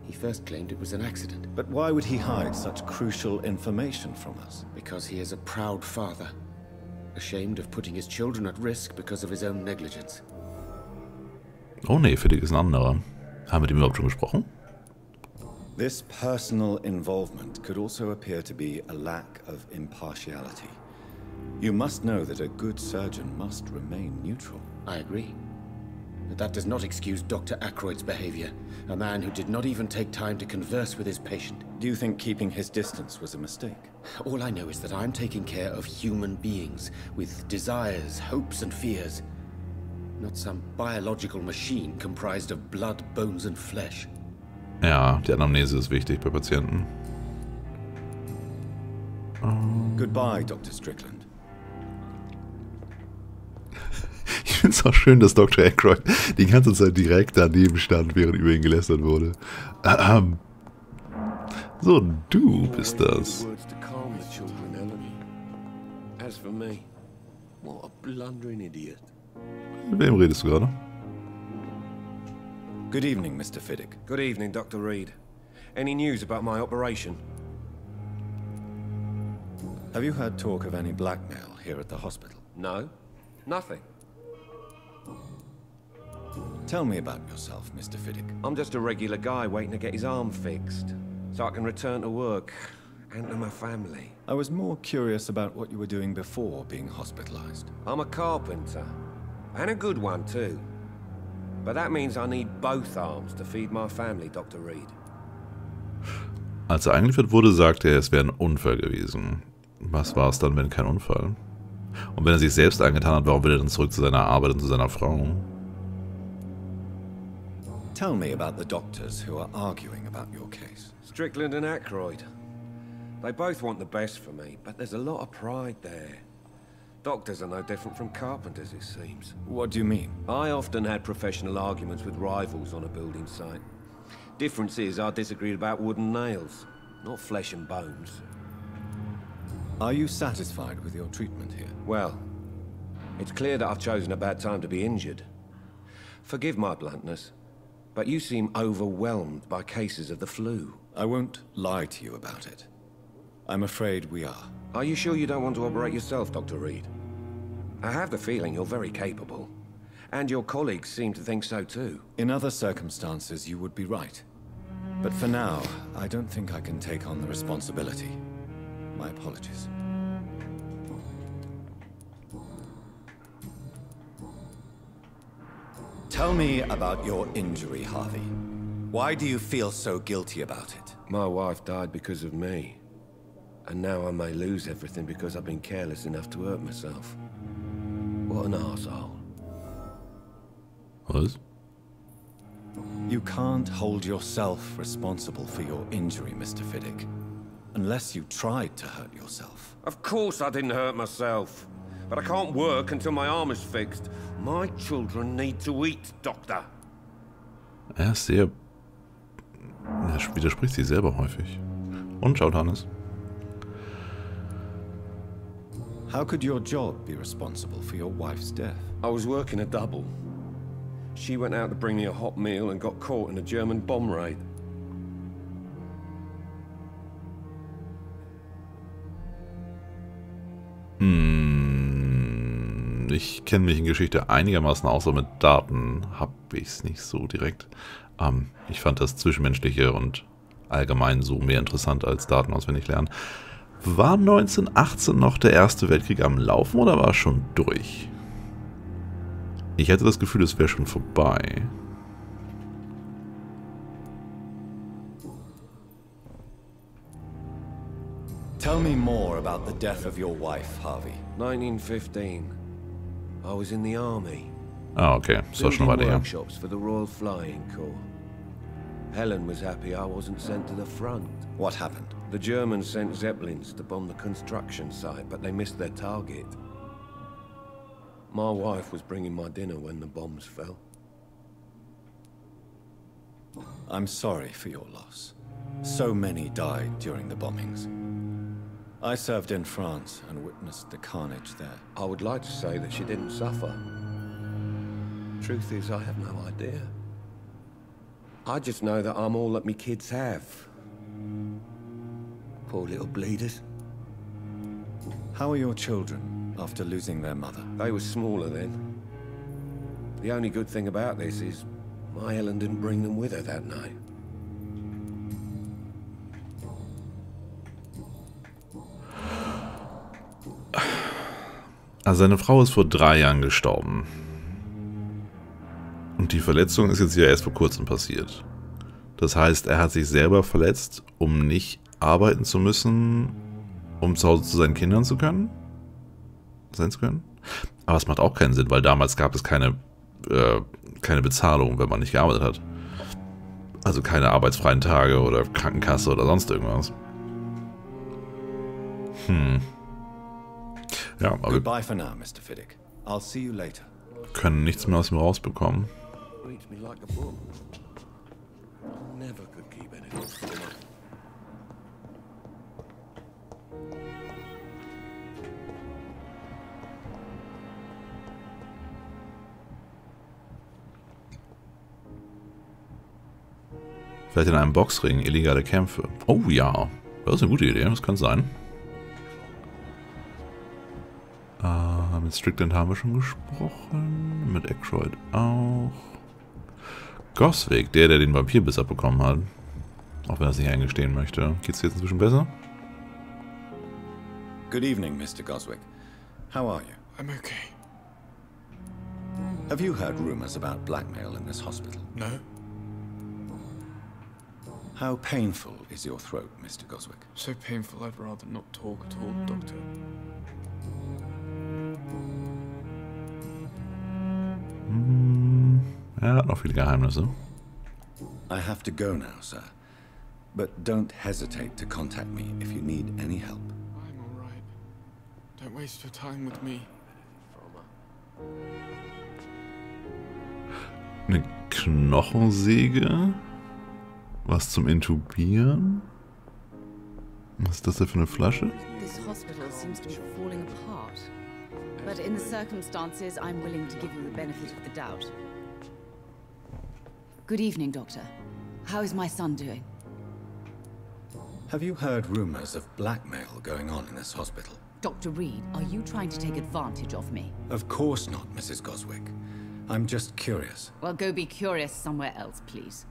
He first claimed it was an accident. But why would he hide such crucial information from us? Because he is a proud father. Ashamed of putting his children at risk because of his own negligence. Oh nee, Fiddick ist ein anderer. Haben wir mit ihm überhaupt schon gesprochen? This personal involvement could also appear to be a lack of impartiality. You must know that a good surgeon must remain neutral. I agree. But that does not excuse Dr. Aykroyd's behavior. A man who did not even take time to converse with his patient. Do you think keeping his distance was a mistake? All I know is that I'm taking care of human beings with desires, hopes and fears. Not some biological machine comprised of blood, bones and flesh. Ja, die Anamnese ist wichtig bei Patienten. Goodbye, Dr. Strickland. Ich finde es auch schön, dass Dr. Aykroyd die ganze Zeit direkt daneben stand, während über ihn gelästert wurde. So, du bist das. As for me, what a blundering idiot. Mit wem redest du gerade? Good evening, Mr. Fiddick. Good evening, Dr. Reed. Any news about my operation? Have you heard talk of any blackmail here at the hospital? No, nothing. Tell me about yourself, Mr. Fiddick. I'm just a regular guy waiting to get his arm fixed, so I can return to work and to my family. I was more curious about what you were doing before being hospitalized. I'm a carpenter, and a good one too. But that means I need both arms to feed my family, Dr. Reed. Als er eingeliefert wurde, sagte er, es wäre ein Unfall gewesen. Was war es dann, wenn kein Unfall? Und wenn er sich selbst angetan hat, warum will er dann zurück zu seiner Arbeit und zu seiner Frau? Tell me about the doctors who are arguing about your case. Strickland and Aykroyd. They both want the best for me, but there's a lot of pride there. Doctors are no different from carpenters, it seems. What do you mean? I often had professional arguments with rivals on a building site. Difference is I disagreed about wooden nails, not flesh and bones. Are you satisfied with your treatment here? Well, it's clear that I've chosen a bad time to be injured. Forgive my bluntness, but you seem overwhelmed by cases of the flu. I won't lie to you about it. I'm afraid we are. Are you sure you don't want to operate yourself, Dr. Reed? I have the feeling you're very capable. And your colleagues seem to think so too. In other circumstances, you would be right. But for now, I don't think I can take on the responsibility. My apologies. Tell me about your injury, Harvey. Why do you feel so guilty about it? My wife died because of me. And now I may lose everything because I've been careless enough to hurt myself. What an arsehole. Was? You can't hold yourself responsible for your injury, Mr. Fiddick. Unless you tried to hurt yourself. Of course I didn't hurt myself. But I can't work until my arm is fixed. My children need to eat, Doctor. Er ist sehr... Er widerspricht sich selber häufig. Und schaut, Hannes. How could your job be responsible for your wife's death? I was working a double. She went out to bring me a hot meal and got caught in a German bomb raid. Ich kenne mich in Geschichte einigermaßen aus, aber mit Daten habe ich es nicht so direkt. Ich fand das Zwischenmenschliche und allgemein so mehr interessant als Daten auswendig lernen. War 1918 noch der Erste Weltkrieg am Laufen oder war er schon durch? Ich hatte das Gefühl, es wäre schon vorbei. Tell me more about the death of your wife, Harvey. 1915. I was in the army. Ah, okay. Das war schon weiter her. Workshops for the Royal Flying Corps. Helen was happy I wasn't sent to the front. What happened? The Germans sent Zeppelins to bomb the construction site, but they missed their target. My wife was bringing my dinner when the bombs fell. I'm sorry for your loss. So many died during the bombings. I served in France and witnessed the carnage there. I would like to say that she didn't suffer. Truth is, I have no idea. I just know that I'm all that me kids have. Poor little bleeders. How are your children? after losing their mother. They were smaller then. The only good thing about this is my Ellen didn't bring them with her that night. Also seine Frau ist vor 3 Jahren gestorben. Und die Verletzung ist jetzt ja erst vor kurzem passiert. Das heißt, er hat sich selber verletzt, um nicht arbeiten zu müssen, um zu Hause zu seinen Kindern sein zu können. Aber es macht auch keinen Sinn, weil damals gab es keine Bezahlung, wenn man nicht gearbeitet hat. Also keine arbeitsfreien Tage oder Krankenkasse oder sonst irgendwas. Ja, aber Goodbye for now, Mr. Fiddick. I'll see you later. Wir können nichts mehr aus ihm rausbekommen. Vielleicht in einem Boxring, illegale Kämpfe. Oh ja, das ist eine gute Idee, das kann sein. Mit Strickland haben wir schon gesprochen. Mit Aykroyd auch. Goswick, der den Vampirbiss abbekommen hat. Auch wenn er es nicht eingestehen möchte. Geht's dir jetzt inzwischen besser? Good evening, Mr. Goswick. How are you? I'm okay. Have you heard rumors about blackmail in this hospital? No. How painful is your throat, Mr. Goswick? So painful I'd rather not talk at all, Doctor. Er hat noch viele Geheimnisse. I have to go now, sir. But don't hesitate to contact me if you need any help. I'm all right. Don't waste your time with me. Eine Knochensäge? Was zum Intubieren? Was ist das denn für eine Flasche? This hospital seems to be falling apart. But in the circumstances, I'm willing to give you the benefit of the doubt. Good evening, Doctor. How is my son doing? Have you heard rumors of blackmail going on in this hospital? Dr. Reed, are you trying to take advantage of me? Of course not, Mrs. Goswick. I'm just curious. Well, go be curious somewhere else, please.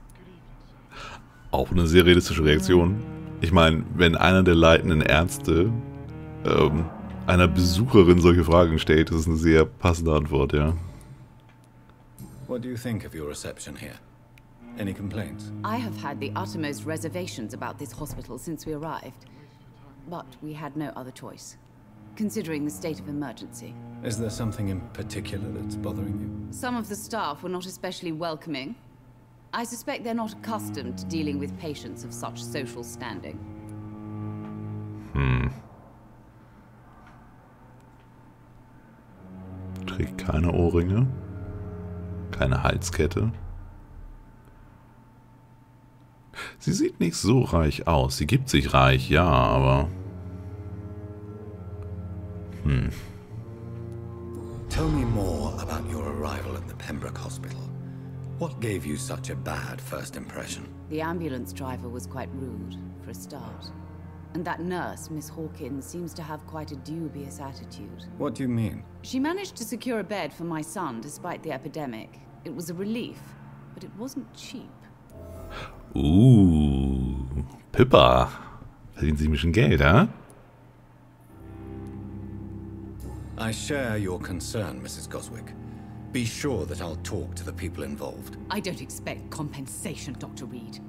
Auch eine sehr realistische Reaktion. Ich meine, wenn einer der leitenden Ärzte einer Besucherin solche Fragen stellt, das ist eine sehr passende Antwort, ja. What do you think of your reception here? Any complaints? I have had the uttermost reservations about this hospital since we arrived. But we had no other choice, considering the state of emergency. Is there something in particular that's bothering you? Some of the staff were not especially welcoming. I suspect they're not accustomed to dealing with patients of such social standing. Trägt keine Ohrringe. Keine Halskette. Sie sieht nicht so reich aus. Sie gibt sich reich, ja, aber... Tell me more about your arrival at the Pembroke Hospital. What gave you such a bad first impression? The ambulance driver was quite rude, for a start. And that nurse, Miss Hawkins, seems to have quite a dubious attitude. What do you mean? She managed to secure a bed for my son despite the epidemic. It was a relief, but it wasn't cheap. Pippa. Verdient sich ein bisschen Geld, hä? I share your concern, Mrs. Goswick. Be sure that I'll talk to the people involved. I don't expect compensation, Dr. Reed.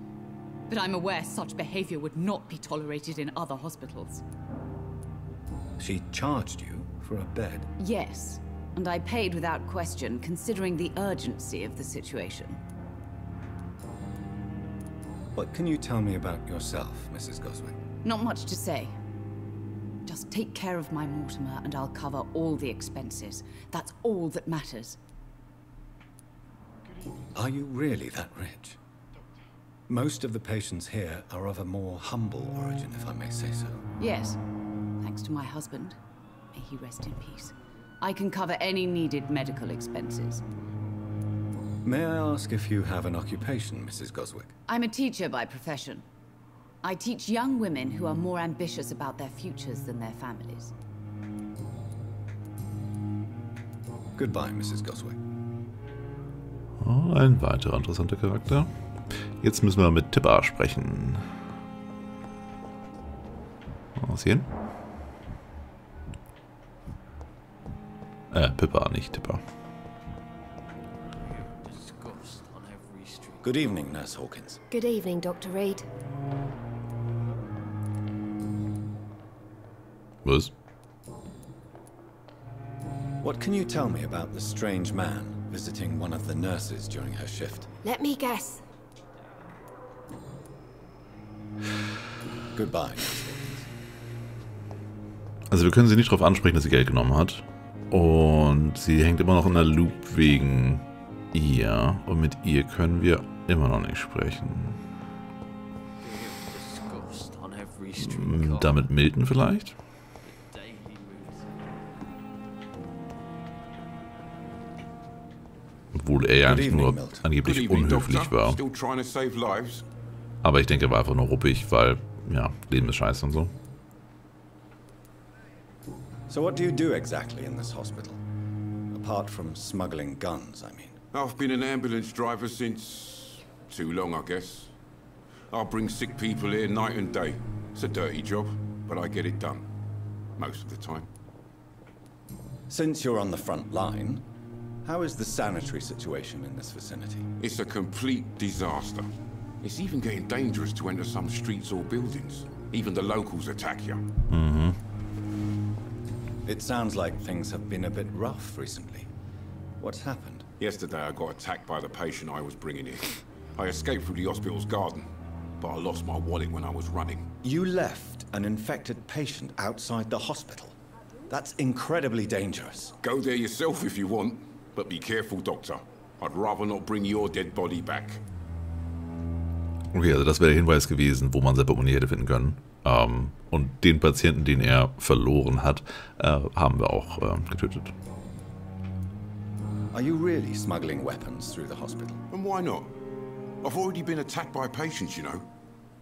But I'm aware such behavior would not be tolerated in other hospitals. She charged you for a bed? Yes, and I paid without question, considering the urgency of the situation. What can you tell me about yourself, Mrs. Goswick? Not much to say. Just take care of my Mortimer and I'll cover all the expenses. That's all that matters. Are you really that rich? Most of the patients here are of a more humble origin, if I may say so. Yes, thanks to my husband. May he rest in peace. I can cover any needed medical expenses. May I ask if you have an occupation, Mrs. Goswick? I'm a teacher by profession. I teach young women who are more ambitious about their futures than their families. Goodbye, Mrs. Gosway. Oh, ein weiterer interessanter Charakter. Jetzt müssen wir mit Tipper sprechen. Was hier? Pippa, nicht Tipper. Good evening, Nurse Hawkins. Good evening, Dr. Reed. Was? What can you tell me about the strange man visiting one of the nurses during her shift? Let me guess. Goodbye. Also wir können sie nicht darauf ansprechen, dass sie Geld genommen hat. Und sie hängt immer noch in der Loop wegen ihr. Und mit ihr können wir immer noch nicht sprechen. Damit Milton vielleicht? Obwohl er ja eigentlich nur angeblich unhöflich war. Aber ich denke, er war einfach nur ruppig, weil, ja, Leben ist scheiße und so. So what do you do exactly in this hospital? Apart from smuggling guns, I mean. I've been an ambulance driver since... too long, I guess. I bring sick people here night and day. It's a dirty job, but I get it done. Most of the time. Since you're on the front line, how is the sanitary situation in this vicinity? It's a complete disaster. It's even getting dangerous to enter some streets or buildings. Even the locals attack you. Mhm. It sounds like things have been a bit rough recently. What's happened? Yesterday I got attacked by the patient I was bringing in. I escaped through the hospital's garden, but I lost my wallet when I was running. You left an infected patient outside the hospital? That's incredibly dangerous. Go there yourself if you want, but be careful, Doctor. I'd rather not bring your dead body back. Okay, also das wäre der Hinweis gewesen, wo man sein Portemonnaie hätte finden können. Und den Patienten, den er verloren hat, haben wir auch getötet. Are you really smuggling weapons through the hospital? And why not? I've already been attacked by patients, you know.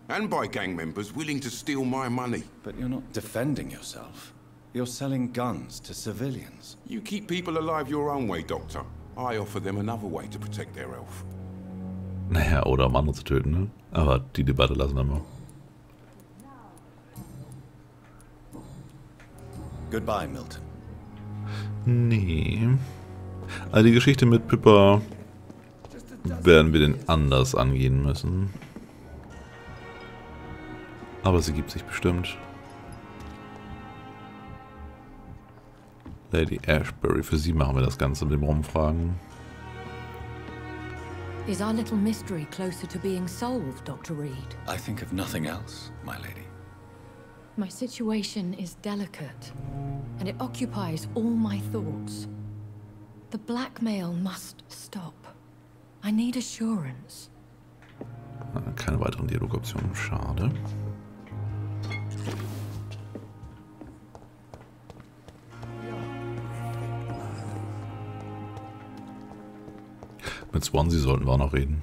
And by gang members willing to steal my money. But you're not defending yourself. You're selling guns to civilians. You keep people alive your own way, Doctor. I offer them another way to protect their health. Naja, oder um andere zu töten, ne? Aber die Debatte lassen wir mal. Goodbye, Milton. Nee. Also die Geschichte mit Pippa werden wir denn anders angehen müssen. Aber sie gibt sich bestimmt. Lady Ashbury, für sie machen wir das Ganze mit dem Rumfragen. Is our little mystery closer to being solved, Dr. Reed? I think of nothing else, my lady. My situation is delicate, and it occupies all my thoughts. The blackmail must stop. I need assurance. Keine weiteren Dialogoptionen, schade. Mit Swansea sollten wir auch noch reden.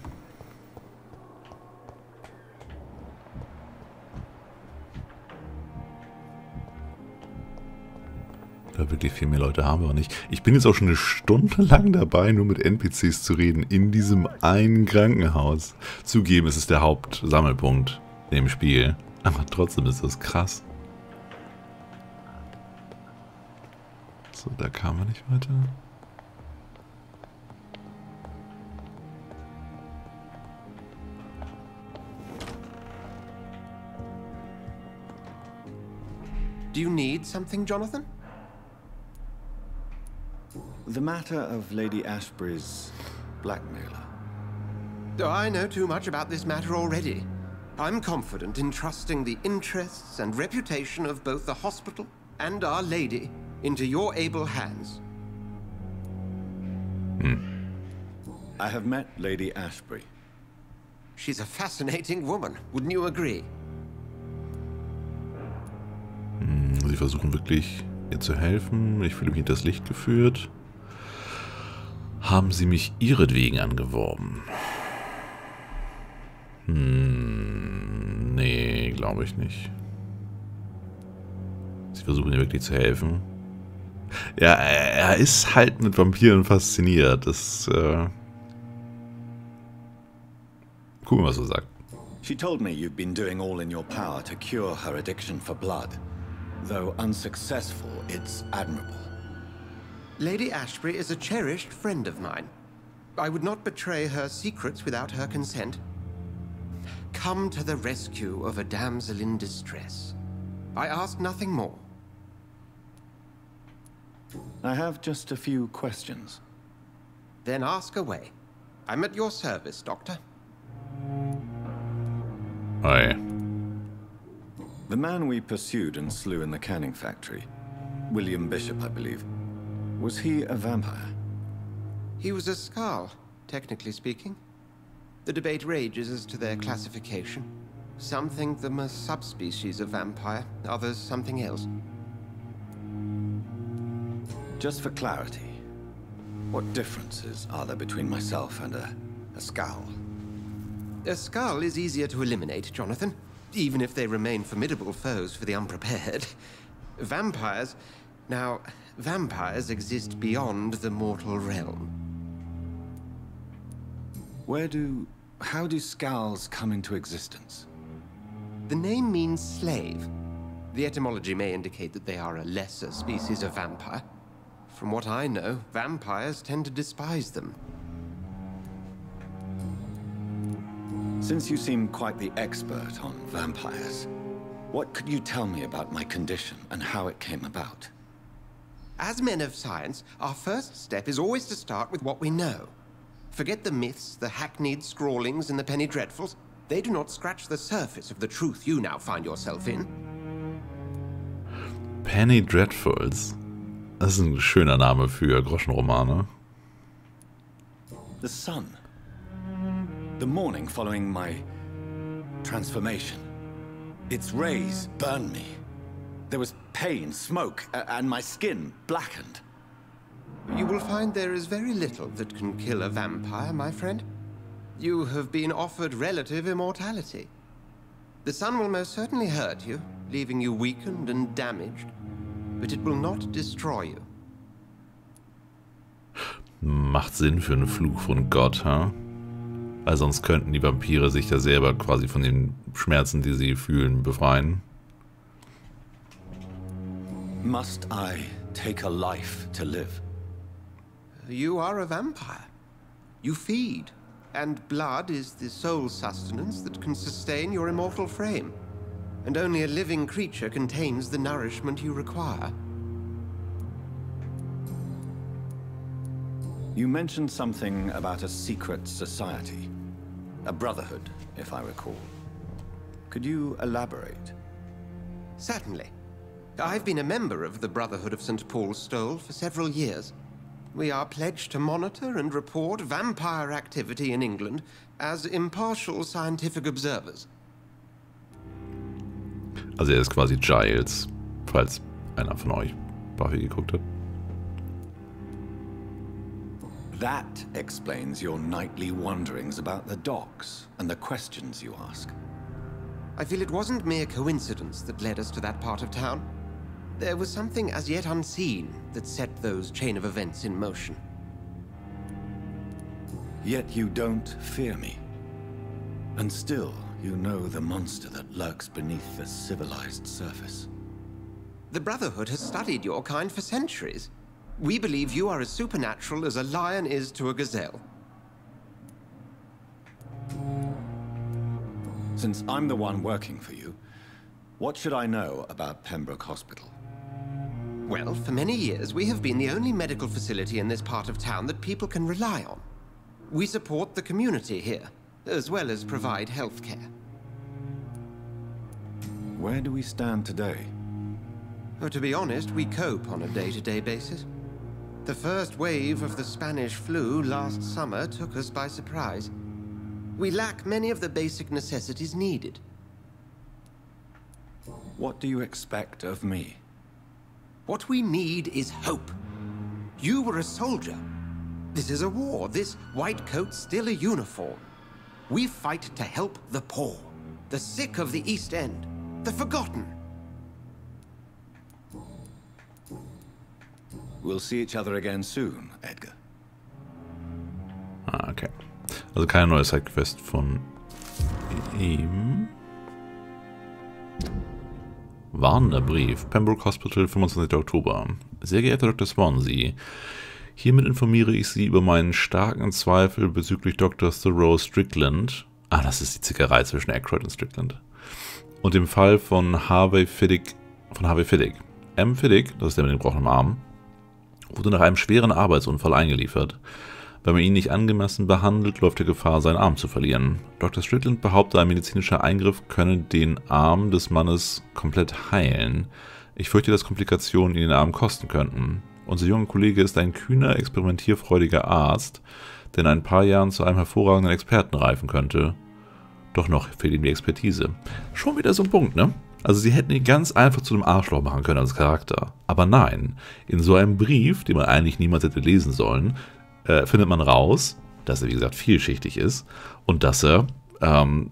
Da wirklich viel mehr Leute haben wir auch nicht. Ich bin jetzt auch schon eine Stunde lang dabei, nur mit NPCs zu reden, in diesem einen Krankenhaus. Zugeben, es ist der Hauptsammelpunkt im Spiel. Aber trotzdem ist das krass. So, da kamen wir nicht weiter. Do you need something, Jonathan? The matter of Lady Ashbury's blackmailer. Oh, I know too much about this matter already. I'm confident in trusting the interests and reputation of both the hospital and Our Lady into your able hands. I have met Lady Ashbury. She's a fascinating woman, wouldn't you agree? Sie versuchen wirklich, ihr zu helfen. Ich fühle mich hinters Licht geführt. Haben sie mich ihretwegen angeworben? Nee, glaube ich nicht. Sie versuchen ihr wirklich zu helfen. Ja, er ist halt mit Vampiren fasziniert. Das, gucken, was er sagt. She told me you've been doing all in your power to cure her addiction for blood. Though unsuccessful, it's admirable. Lady Ashbury is a cherished friend of mine. I would not betray her secrets without her consent. Come to the rescue of a damsel in distress. I ask nothing more. I have just a few questions. Then ask away. I'm at your service, Doctor. Aye. The man we pursued and slew in the canning factory, William Bishop, I believe, was he a vampire? He was a Skald, technically speaking. The debate rages as to their classification. Some think them a subspecies of vampire, others something else. Just for clarity, what differences are there between myself and a Skald? A Skald is easier to eliminate, Jonathan, even if they remain formidable foes for the unprepared. Vampires... Now, vampires exist beyond the mortal realm. How do Skalds come into existence? The name means slave. The etymology may indicate that they are a lesser species of vampire. From what I know, vampires tend to despise them. Since you seem quite the expert on vampires, what could you tell me about my condition and how it came about? As men of science, our first step is always to start with what we know. Forget the myths, the hackneyed scrawlings, and the penny dreadfuls. They do not scratch the surface of the truth you now find yourself in. Penny Dreadfuls. Das ist ein schöner Name für Groschenromane. The sun. The morning following my transformation. Its rays burned me. There was pain, smoke, and my skin blackened. You will find there is very little that can kill a vampire, my friend. You have been offered relative immortality. The sun will most certainly hurt you, leaving you weakened and damaged, but it will not destroy you. Macht Sinn für einen Fluch von Gott, ha? Weil sonst könnten die Vampire sich ja selber quasi von den Schmerzen, die sie fühlen, befreien. Must I take a life to live? You are a vampire. You feed, and blood is the sole sustenance that can sustain your immortal frame. And only a living creature contains the nourishment you require. You mentioned something about a secret society. A brotherhood, if I recall. Could you elaborate? Certainly. I've been a member of the Brotherhood of St. Paul's Stole for several years. We are pledged to monitor and report vampire activity in England as impartial scientific observers. Also er ist quasi Giles, falls einer von euch Buffy geguckt hat. That explains your nightly wanderings about the docks and the questions you ask. I feel it wasn't mere coincidence that led us to that part of town. There was something as yet unseen that set those chain of events in motion. Yet you don't fear me. And still, you know the monster that lurks beneath the civilized surface. The Brotherhood has studied your kind for centuries. We believe you are as supernatural as a lion is to a gazelle. Since I'm the one working for you, what should I know about Pembroke Hospital? Well, for many years, we have been the only medical facility in this part of town that people can rely on. We support the community here, as well as provide health care. Where do we stand today? Oh, to be honest, we cope on a day-to-day basis. The first wave of the Spanish flu last summer took us by surprise. We lack many of the basic necessities needed. What do you expect of me? What we need is hope. You were a soldier. This is a war. This white coat's still a uniform. We fight to help the poor, the sick of the East End, the forgotten. We'll see each other again soon, Edgar. Ah, okay. Also keine neue Sidequest von ihm. Warnender Brief. Pembroke Hospital, 25. Oktober. Sehr geehrter Dr. Swansea, hiermit informiere ich Sie über meinen starken Zweifel bezüglich Dr. Thoreau Strickland. Ah, das ist die Zickerei zwischen Aykroyd und Strickland. Und dem Fall von Harvey Fiddick. M. Fiddick, das ist der mit dem gebrochenen Arm, wurde nach einem schweren Arbeitsunfall eingeliefert. Wenn man ihn nicht angemessen behandelt, läuft er Gefahr, seinen Arm zu verlieren. Dr. Strickland behauptet, ein medizinischer Eingriff könne den Arm des Mannes komplett heilen. Ich fürchte, dass Komplikationen ihn den Arm kosten könnten. Unser junger Kollege ist ein kühner, experimentierfreudiger Arzt, der in ein paar Jahren zu einem hervorragenden Experten reifen könnte. Doch noch fehlt ihm die Expertise. Schon wieder so ein Punkt, ne? Also sie hätten ihn ganz einfach zu einem Arschloch machen können als Charakter. Aber nein, in so einem Brief, den man eigentlich niemals hätte lesen sollen, findet man raus, dass er, wie gesagt, vielschichtig ist und dass er eine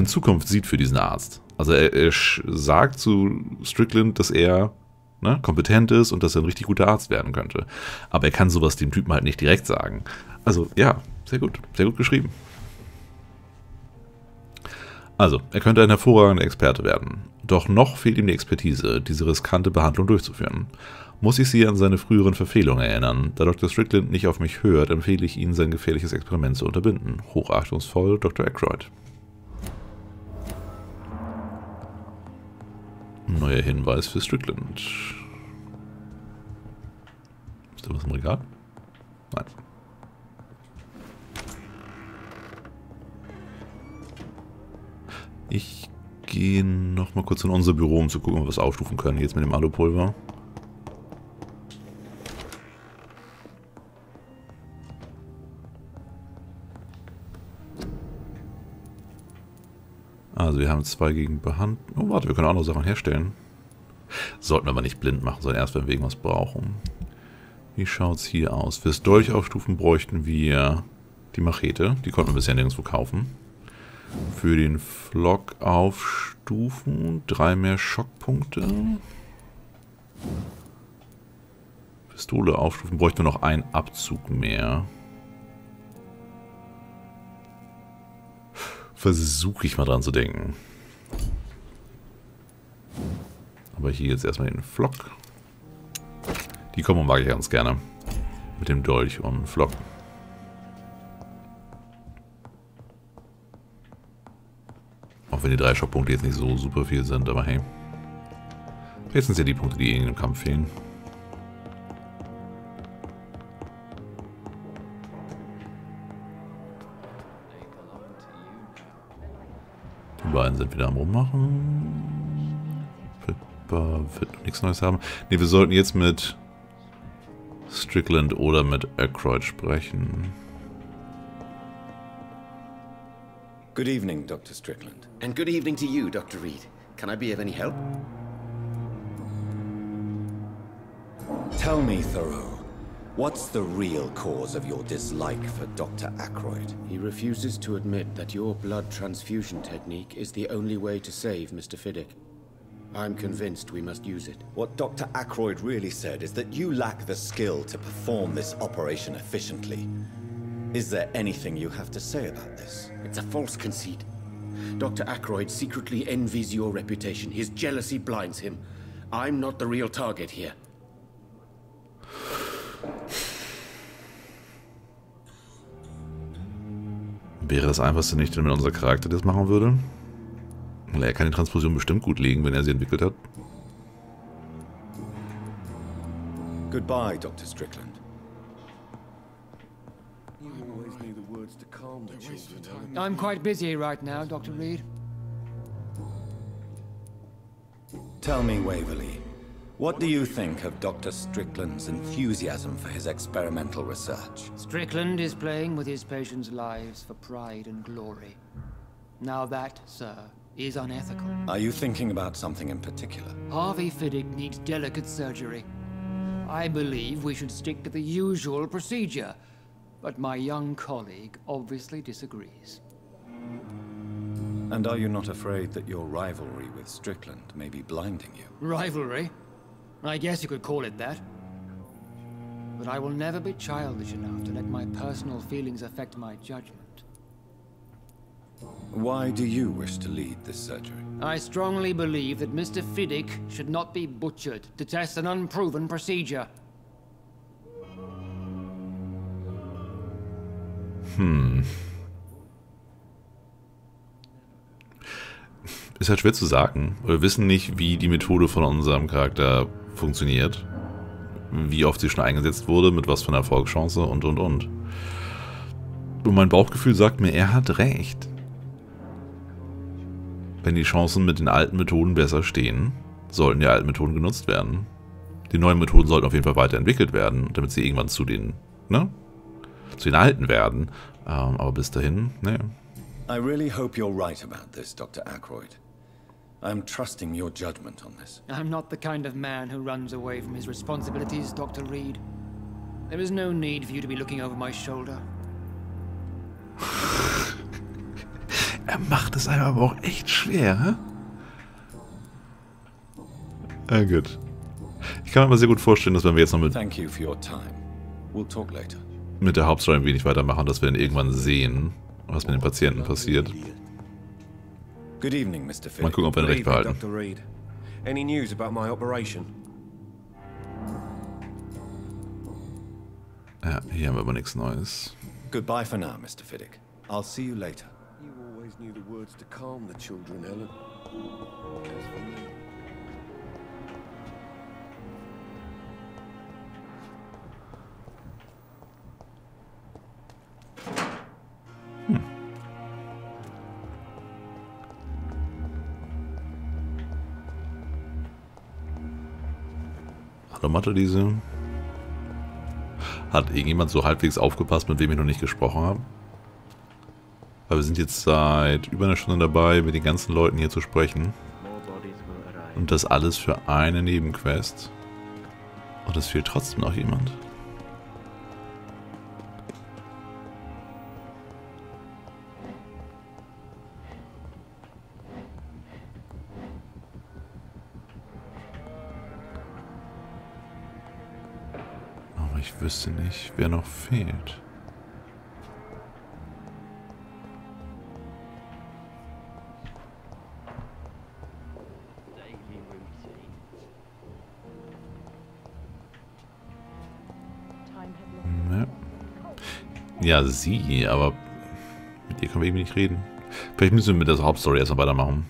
Zukunft sieht für diesen Arzt. Also er sagt zu Strickland, dass er kompetent ist und dass er ein richtig guter Arzt werden könnte. Aber er kann sowas dem Typen halt nicht direkt sagen. Also ja, sehr gut geschrieben. Also, er könnte ein hervorragender Experte werden. Doch noch fehlt ihm die Expertise, diese riskante Behandlung durchzuführen. Muss ich Sie an seine früheren Verfehlungen erinnern? Da Dr. Strickland nicht auf mich hört, empfehle ich Ihnen, sein gefährliches Experiment zu unterbinden. Hochachtungsvoll, Dr. Aykroyd. Neuer Hinweis für Strickland. Ist da was im Regal? Nein. Ich gehe noch mal kurz in unser Büro, um zu gucken, ob wir was aufstufen können, jetzt mit dem Alupulver. Also wir haben 2 gegen Behandlung. Oh, warte, wir können auch noch Sachen herstellen. Sollten wir aber nicht blind machen, sondern erst, wenn wir irgendwas brauchen. Wie schaut es hier aus? Fürs Dolch aufstufen bräuchten wir die Machete. Die konnten wir bisher nirgendwo kaufen. Für den Flock aufstufen 3 mehr Schockpunkte. Pistole aufstufen bräuchten wir noch einen Abzug mehr. Versuche ich mal dran zu denken. Aber hier jetzt erstmal den Flock. Die Kombo mag ich ganz gerne. Mit dem Dolch und Flock. Auch wenn die 3 Schockpunkte jetzt nicht so super viel sind, aber hey. Jetzt sind es ja die Punkte, die in dem Kampf fehlen. Die beiden sind wieder am Rummachen. Wird nichts Neues haben. Ne, wir sollten jetzt mit Strickland oder mit Aykroyd sprechen. Good evening, Dr. Strickland. And good evening to you, Dr. Reed. Can I be of any help? Tell me, Thoreau, what's the real cause of your dislike for Dr. Aykroyd? He refuses to admit that your blood transfusion technique is the only way to save Mr. Fiddick. I'm convinced we must use it. What Dr. Aykroyd really said is that you lack the skill to perform this operation efficiently. Is there anything you have to say about this? It's a false conceit. Dr. Aykroyd secretly envies your reputation. His jealousy blinds him. I'm not the real target here. Wäre das Einfachste nicht, wenn unser Charakter das machen würde? Er kann die Transfusion bestimmt gut legen, wenn er sie entwickelt hat. Goodbye, Dr. Strickland. I'm quite busy right now, Dr. Reed. Tell me, Waverly, what do you think of Dr. Strickland's enthusiasm for his experimental research? Strickland is playing with his patients' lives for pride and glory. Now that, sir, is unethical. Are you thinking about something in particular? Harvey Fiddick needs delicate surgery. I believe we should stick to the usual procedure, but my young colleague obviously disagrees. And are you not afraid that your rivalry with Strickland may be blinding you? Rivalry? I guess you could call it that. but I will never be childish enough to let my personal feelings affect my judgment. Why do you wish to lead this surgery? I strongly believe that Mr. Fiddick should not be butchered to test an unproven procedure. Ist halt schwer zu sagen. Wir wissen nicht, wie die Methode von unserem Charakter funktioniert. Wie oft sie schon eingesetzt wurde, mit was für einer Erfolgschance und. Und mein Bauchgefühl sagt mir, er hat recht. Wenn die Chancen mit den alten Methoden besser stehen, sollten die alten Methoden genutzt werden. Die neuen Methoden sollten auf jeden Fall weiterentwickelt werden, damit sie irgendwann zu den alten werden. Aber bis dahin, ne. I really hope you're right about this, Dr. Aykroyd. I'm trusting your judgment on this. I'm not the kind of man who runs away from his responsibilities, Dr. Reed. There is no need for you to be looking over my shoulder. Er macht es einem aber auch echt schwer, hä? Ja, gut. Ich kann mir aber sehr gut vorstellen, dass wenn wir jetzt noch mit der Hauptstory ein wenig weitermachen, dass wir dann irgendwann sehen, was mit den Patienten passiert. Good evening, Mr. Phillips. Mal gucken, ob wir ihn recht behalten. Dr. Reed. Any news about my operation? Ja, hier haben wir aber nichts Neues. Goodbye for now, Mr. Fiddick. I'll see you later. You always knew the words to calm the children, Ellen. As for me. Mathe diese. Hat irgendjemand so halbwegs aufgepasst, mit wem ich noch nicht gesprochen habe? Weil wir sind jetzt seit über einer Stunde dabei, mit den ganzen Leuten hier zu sprechen. Und das alles für eine Nebenquest. Und es fehlt trotzdem noch jemand. Ich wüsste nicht, wer noch fehlt. Ja, sie, aber mit ihr können wir eben nicht reden. Vielleicht müssen wir mit der Hauptstory erstmal weitermachen.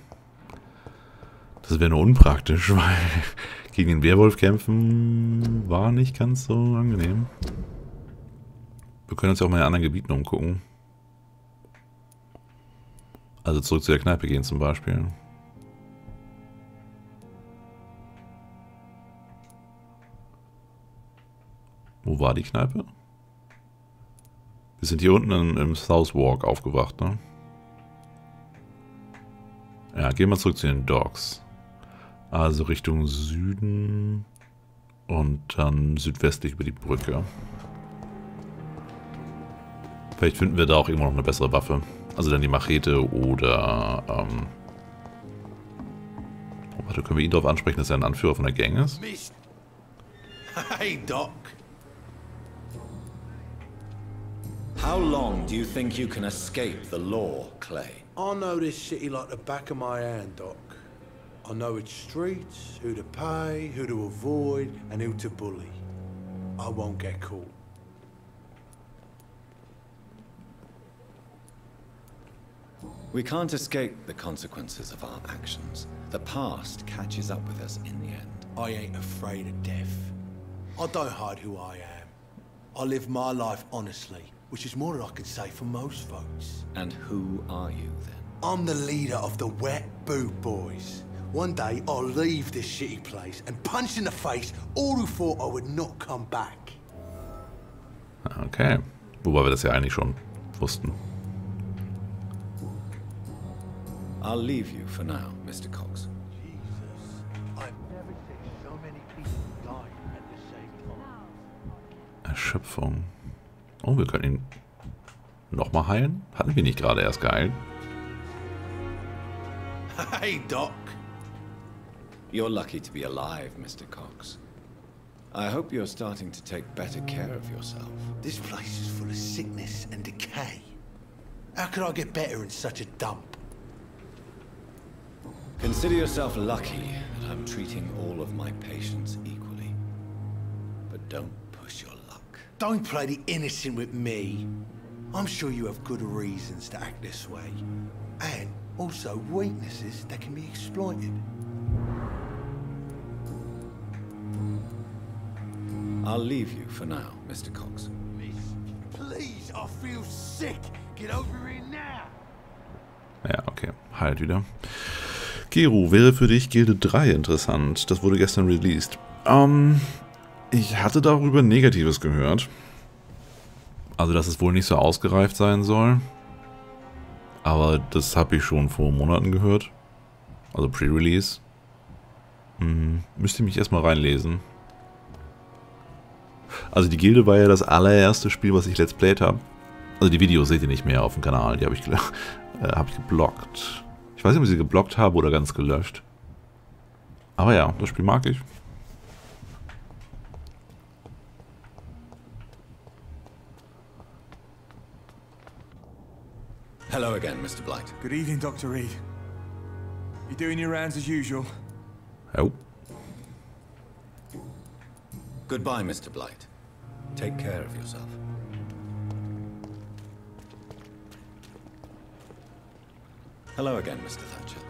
Das wäre nur unpraktisch, weil gegen den Werwolf kämpfen war nicht ganz so angenehm. Wir können uns ja auch mal in anderen Gebieten umgucken. Also zurück zu der Kneipe gehen zum Beispiel. Wo war die Kneipe? Wir sind hier unten im Southwark aufgewacht, ne? Ja, gehen wir zurück zu den Docks. Also Richtung Süden und dann südwestlich über die Brücke. Vielleicht finden wir da auch irgendwo noch eine bessere Waffe. Also dann die Machete oder... Oh, warte, können wir ihn darauf ansprechen, dass er ein Anführer von der Gang ist? Hey, Doc. How long do you think you can escape the law, Clay? I know this city like the back of my hand, Doc. I know its streets, who to pay, who to avoid, and who to bully. I won't get caught. We can't escape the consequences of our actions. The past catches up with us in the end. I ain't afraid of death. I don't hide who I am. I live my life honestly, which is more than I can say for most folks. And who are you then? I'm the leader of the Wet Boot Boys. One day I'll leave this shitty place and punch in the face all who thought I would not come back. Okay. Wobei wir das ja eigentlich schon wussten. I'll leave you for now, Mr. Cox. Jesus, I've never seen so many people die at the same time. Erschöpfung. Oh, wir können ihn nochmal heilen? Hatten wir nicht gerade erst geheilt? Hey, Doc. You're lucky to be alive, Mr. Cox. I hope you're starting to take better care of yourself. This place is full of sickness and decay. How could I get better in such a dump? Consider yourself lucky that I'm treating all of my patients equally. But don't push your luck. Don't play the innocent with me. I'm sure you have good reasons to act this way. And also weaknesses that can be exploited. I'll leave you for now, Mr. Cox. Please, I feel sick. Get over here now. Ja, okay. Halt wieder. Gero, wäre für dich Gilde 3 interessant? Das wurde gestern released. Ich hatte darüber Negatives gehört. Also, dass es wohl nicht so ausgereift sein soll. Aber das habe ich schon vor Monaten gehört. Also Pre-Release. Müsste ich mich erstmal reinlesen. Also die Gilde war ja das allererste Spiel, was ich Let's Played habe. Also die Videos seht ihr nicht mehr auf dem Kanal. Die habe ich geblockt. Ich weiß nicht, ob ich sie geblockt habe oder ganz gelöscht. Aber ja, das Spiel mag ich. Hello again, Mr. Blight. Good evening, Dr. Reed. You doing your rounds as usual? Oh. Goodbye, Mr. Blight. Take care of yourself. Hello again, Mr. Thatcher.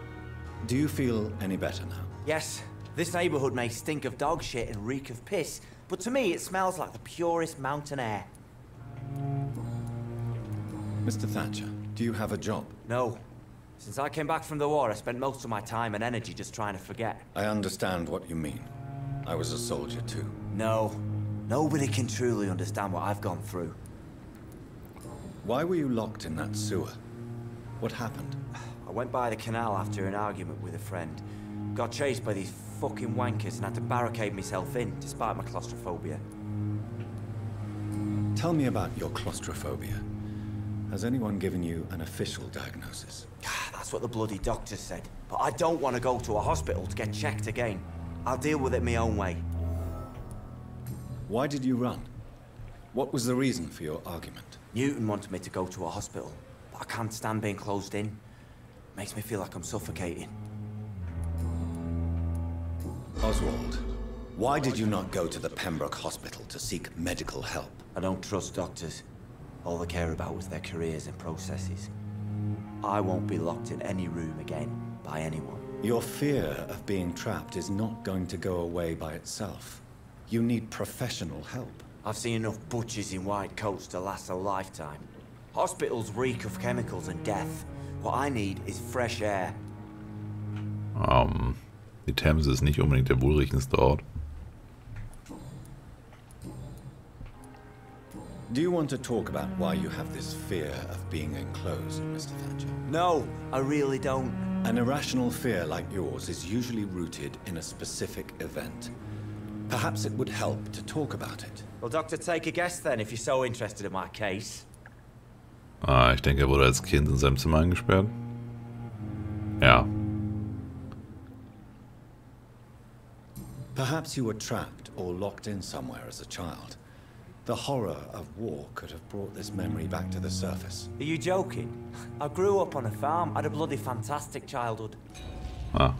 Do you feel any better now? Yes, this neighborhood may stink of dog shit and reek of piss, but to me it smells like the purest mountain air. Mr. Thatcher, do you have a job? No. Since I came back from the war, I spent most of my time and energy just trying to forget. I understand what you mean. I was a soldier too. No. Nobody can truly understand what I've gone through. Why were you locked in that sewer? What happened? I went by the canal after an argument with a friend. Got chased by these fucking wankers and had to barricade myself in, despite my claustrophobia. Tell me about your claustrophobia. Has anyone given you an official diagnosis? That's what the bloody doctor said. But I don't want to go to a hospital to get checked again. I'll deal with it my own way. Why did you run? What was the reason for your argument? Newton wanted me to go to a hospital, but I can't stand being closed in. Makes me feel like I'm suffocating. Oswald, why did you not go to the Pembroke Hospital to seek medical help? I don't trust doctors. All they care about was their careers and processes. I won't be locked in any room again by anyone. Your fear of being trapped is not going to go away by itself. You need professional help. I've seen enough butchers in white coats to last a lifetime. Hospitals reek of chemicals and death. What I need is fresh air. Die Themse ist nicht unbedingt der wohlriechendste Ort. Do you want to talk about why you have this fear of being enclosed, Mr. Thatcher? No, I really don't. An irrational fear like yours is usually rooted in a specific event. Perhaps it would help to talk about it. Well, Doctor, take a guess then, if you're so interested in my case. Ich denke, er wurde als Kind in seinem Zimmer eingesperrt. Ja. Perhaps you were trapped or locked in somewhere as a child. The horror of war could have brought this memory back to the surface. Are you joking? I grew up on a farm, I had a bloody fantastic childhood. Ah.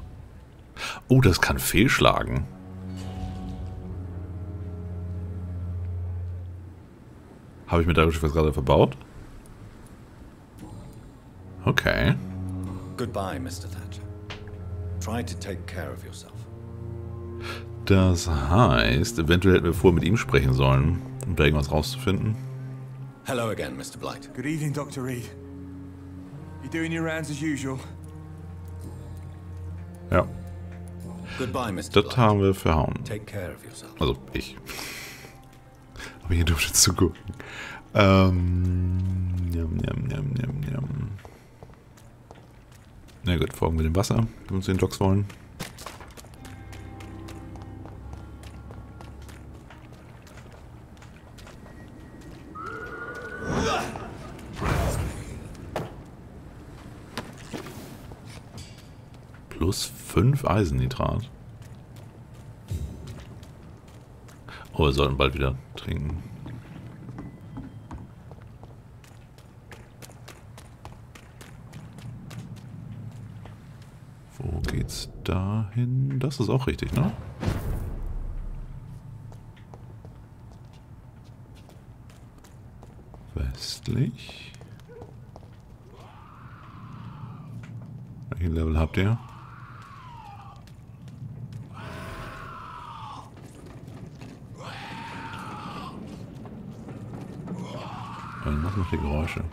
Oh, das kann fehlschlagen. Habe ich mir dadurch was gerade verbaut? Okay. Goodbye, Mr. Thatcher. Try to take care of yourself. Das heißt, eventuell hätten wir vorher mit ihm sprechen sollen, um da irgendwas rauszufinden. Hello again, Mr. Blight. Good evening, Dr. Reed. You doing your rounds as usual? Ja. Goodbye, Mr. Das Blight. haben wir verhauen. Take care of yourself. Also ich. Aber ihr dürft jetzt zugucken. Na gut, folgen wir dem Wasser, wenn wir uns den Docks wollen. Plus 5 Eisennitrat. Oh, wir sollten bald wieder trinken. Wo geht's dahin? Das ist auch richtig, ne? Westlich. Welchen Level habt ihr? Mach noch die Geräusche.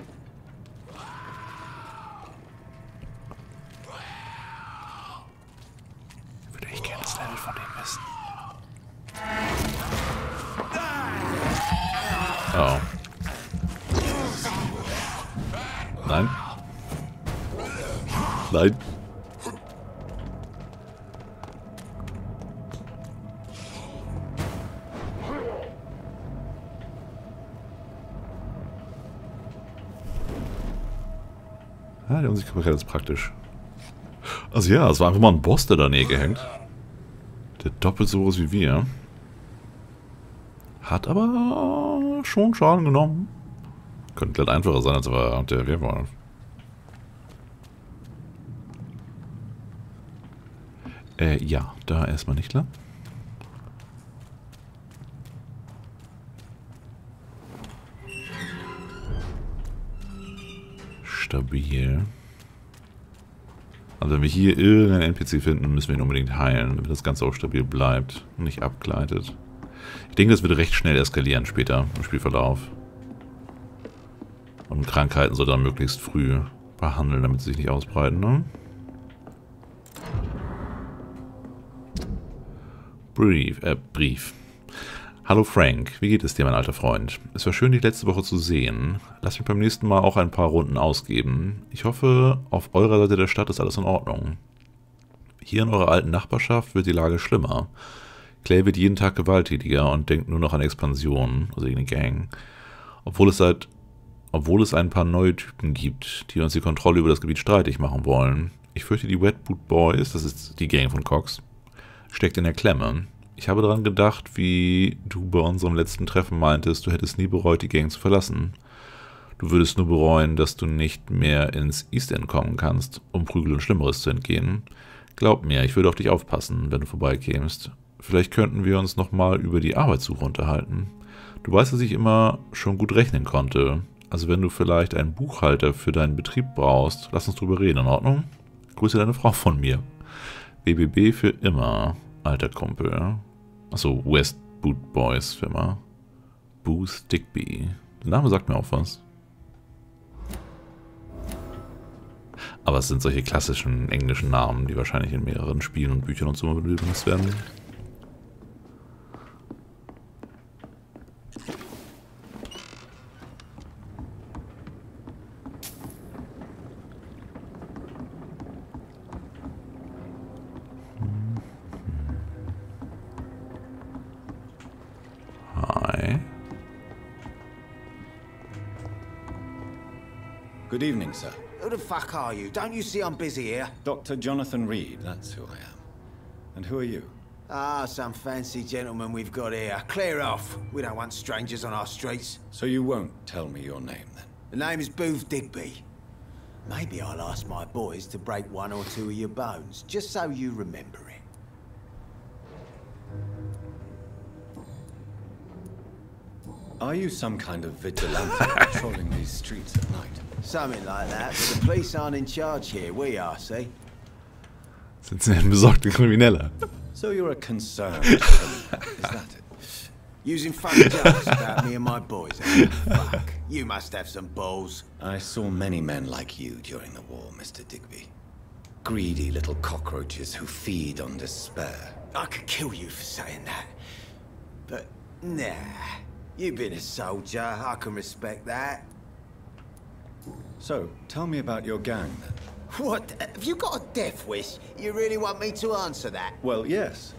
Würde ich gerne das Level von dem wissen. Oh. Nein. Nein. Ja, die Unsichtbarkeit ist praktisch. Also ja, es war einfach mal ein Boss, der da in der Nähe gehängt. Der doppelt so groß wie wir. Hat aber schon Schaden genommen. Könnte halt einfacher sein, als aber der Werwolf. Ja, da erstmal nicht lang. Stabil. Also wenn wir hier irgendeinen NPC finden, müssen wir ihn unbedingt heilen, damit das Ganze auch stabil bleibt und nicht abgleitet. Ich denke, das wird recht schnell eskalieren später im Spielverlauf. Und Krankheiten soll dann möglichst früh behandeln, damit sie sich nicht ausbreiten, ne? Brief. Hallo Frank, wie geht es dir, mein alter Freund? Es war schön, dich letzte Woche zu sehen. Lass mich beim nächsten Mal auch ein paar Runden ausgeben. Ich hoffe, auf eurer Seite der Stadt ist alles in Ordnung. Hier in eurer alten Nachbarschaft wird die Lage schlimmer. Clay wird jeden Tag gewalttätiger und denkt nur noch an Expansion, also eine Gang. Obwohl es ein paar neue Typen gibt, die uns die Kontrolle über das Gebiet streitig machen wollen. Ich fürchte, die Wet Boot Boys, das ist die Gang von Cox, steckt in der Klemme. Ich habe daran gedacht, wie du bei unserem letzten Treffen meintest, du hättest nie bereut, die Gang zu verlassen. Du würdest nur bereuen, dass du nicht mehr ins East End kommen kannst, um Prügel und Schlimmeres zu entgehen. Glaub mir, ich würde auf dich aufpassen, wenn du vorbeikämst. Vielleicht könnten wir uns nochmal über die Arbeitssuche unterhalten. Du weißt, dass ich immer schon gut rechnen konnte. Also wenn du vielleicht einen Buchhalter für deinen Betrieb brauchst, lass uns drüber reden, in Ordnung? Grüße deine Frau von mir. BBB für immer, alter Kumpel. Achso, West Boot Boys Firma. Booth Digby. Der Name sagt mir auch was. Aber es sind solche klassischen englischen Namen, die wahrscheinlich in mehreren Spielen und Büchern und so benutzt werden. Good evening, sir. Who the fuck are you? Don't you see I'm busy here? Dr. Jonathan Reed, that's who I am. And who are you? Ah, some fancy gentleman we've got here. Clear off. We don't want strangers on our streets. So you won't tell me your name, then? The name is Booth Digby. Maybe I'll ask my boys to break one or two of your bones, just so you remember it. Are you some kind of vigilante patrolling these streets at night? Something like that, but the police aren't in charge here. We are, see? Sind sie ein besorgter Krimineller? So you're a concerned criminal, is that it? Using funny jokes about me and my boys. Eh? Fuck. You must have some balls. I saw many men like you during the war, Mr. Digby. Greedy little cockroaches who feed on despair. I could kill you for saying that. But, nah. You've been a soldier. I can respect that. So, tell me about your gang, then. What? Have you got a death wish? You really want me to answer that? Well, yes.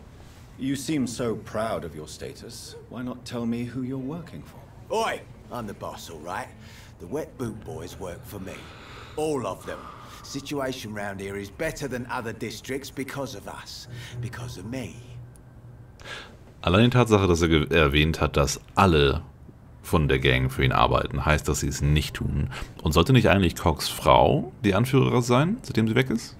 You seem so proud of your status. Why not tell me who you're working for? Oi! I'm the boss, all right? The Wet Boot Boys work for me. All of them. Situation round here is better than other districts because of us. Because of me. Allein die Tatsache, dass er erwähnt hat, dass alle von der Gang für ihn arbeiten, heißt, dass sie es nicht tun. Und sollte nicht eigentlich Cogs Frau die Anführerin sein, seitdem sie weg ist?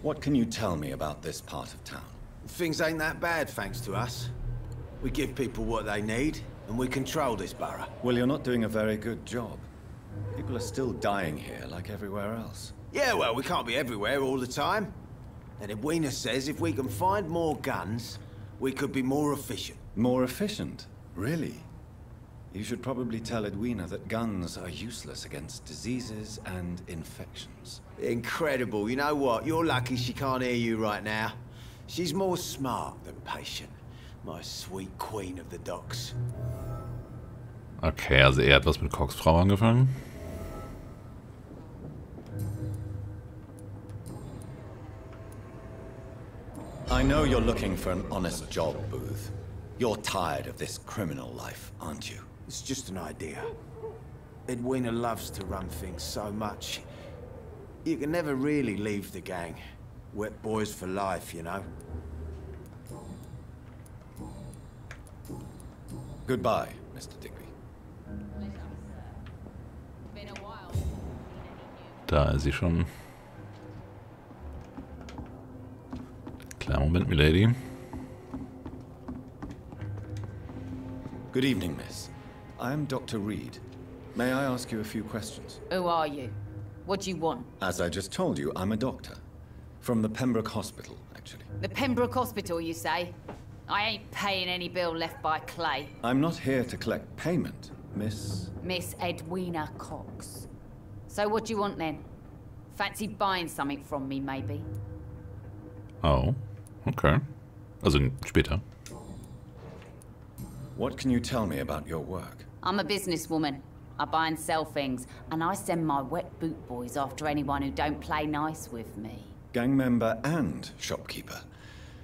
What can you tell me about this part of town? Things ain't that bad, thanks to us. We give people what they need, and we control this borough. Well, you're not doing a very good job. People are still dying here, like everywhere else. Yeah, well, we can't be everywhere all the time. And Edwina says if we can find more guns, we could be more efficient. More efficient? Really? You should probably tell Edwina that guns are useless against diseases and infections. Incredible. You know what? You're lucky she can't hear you right now. She's more smart than patient. My sweet queen of the docks. Okay, also er hat was mit Cogs Frau angefangen. I know you're looking for an honest job, Booth. You're tired of this criminal life, aren't you? It's just an idea. Edwina loves to run things so much. You can never really leave the gang. Wet boys for life, you know. Goodbye, Mr. Digby. Da ist sie schon. Kleiner Moment, milady. Good evening, miss. I am Dr. Reed. May I ask you a few questions? Who are you? What do you want? As I just told you, I'm a doctor. From the Pembroke Hospital, actually. The Pembroke Hospital, you say? I ain't paying any bill left by Clay. I'm not here to collect payment, Miss... Miss Edwina Cox. So what do you want then? Fancy buying something from me, maybe? Oh, okay. Also später. What can you tell me about your work? I'm a businesswoman. I buy and sell things, and I send my wet boot boys after anyone who don't play nice with me. Gang member and shopkeeper.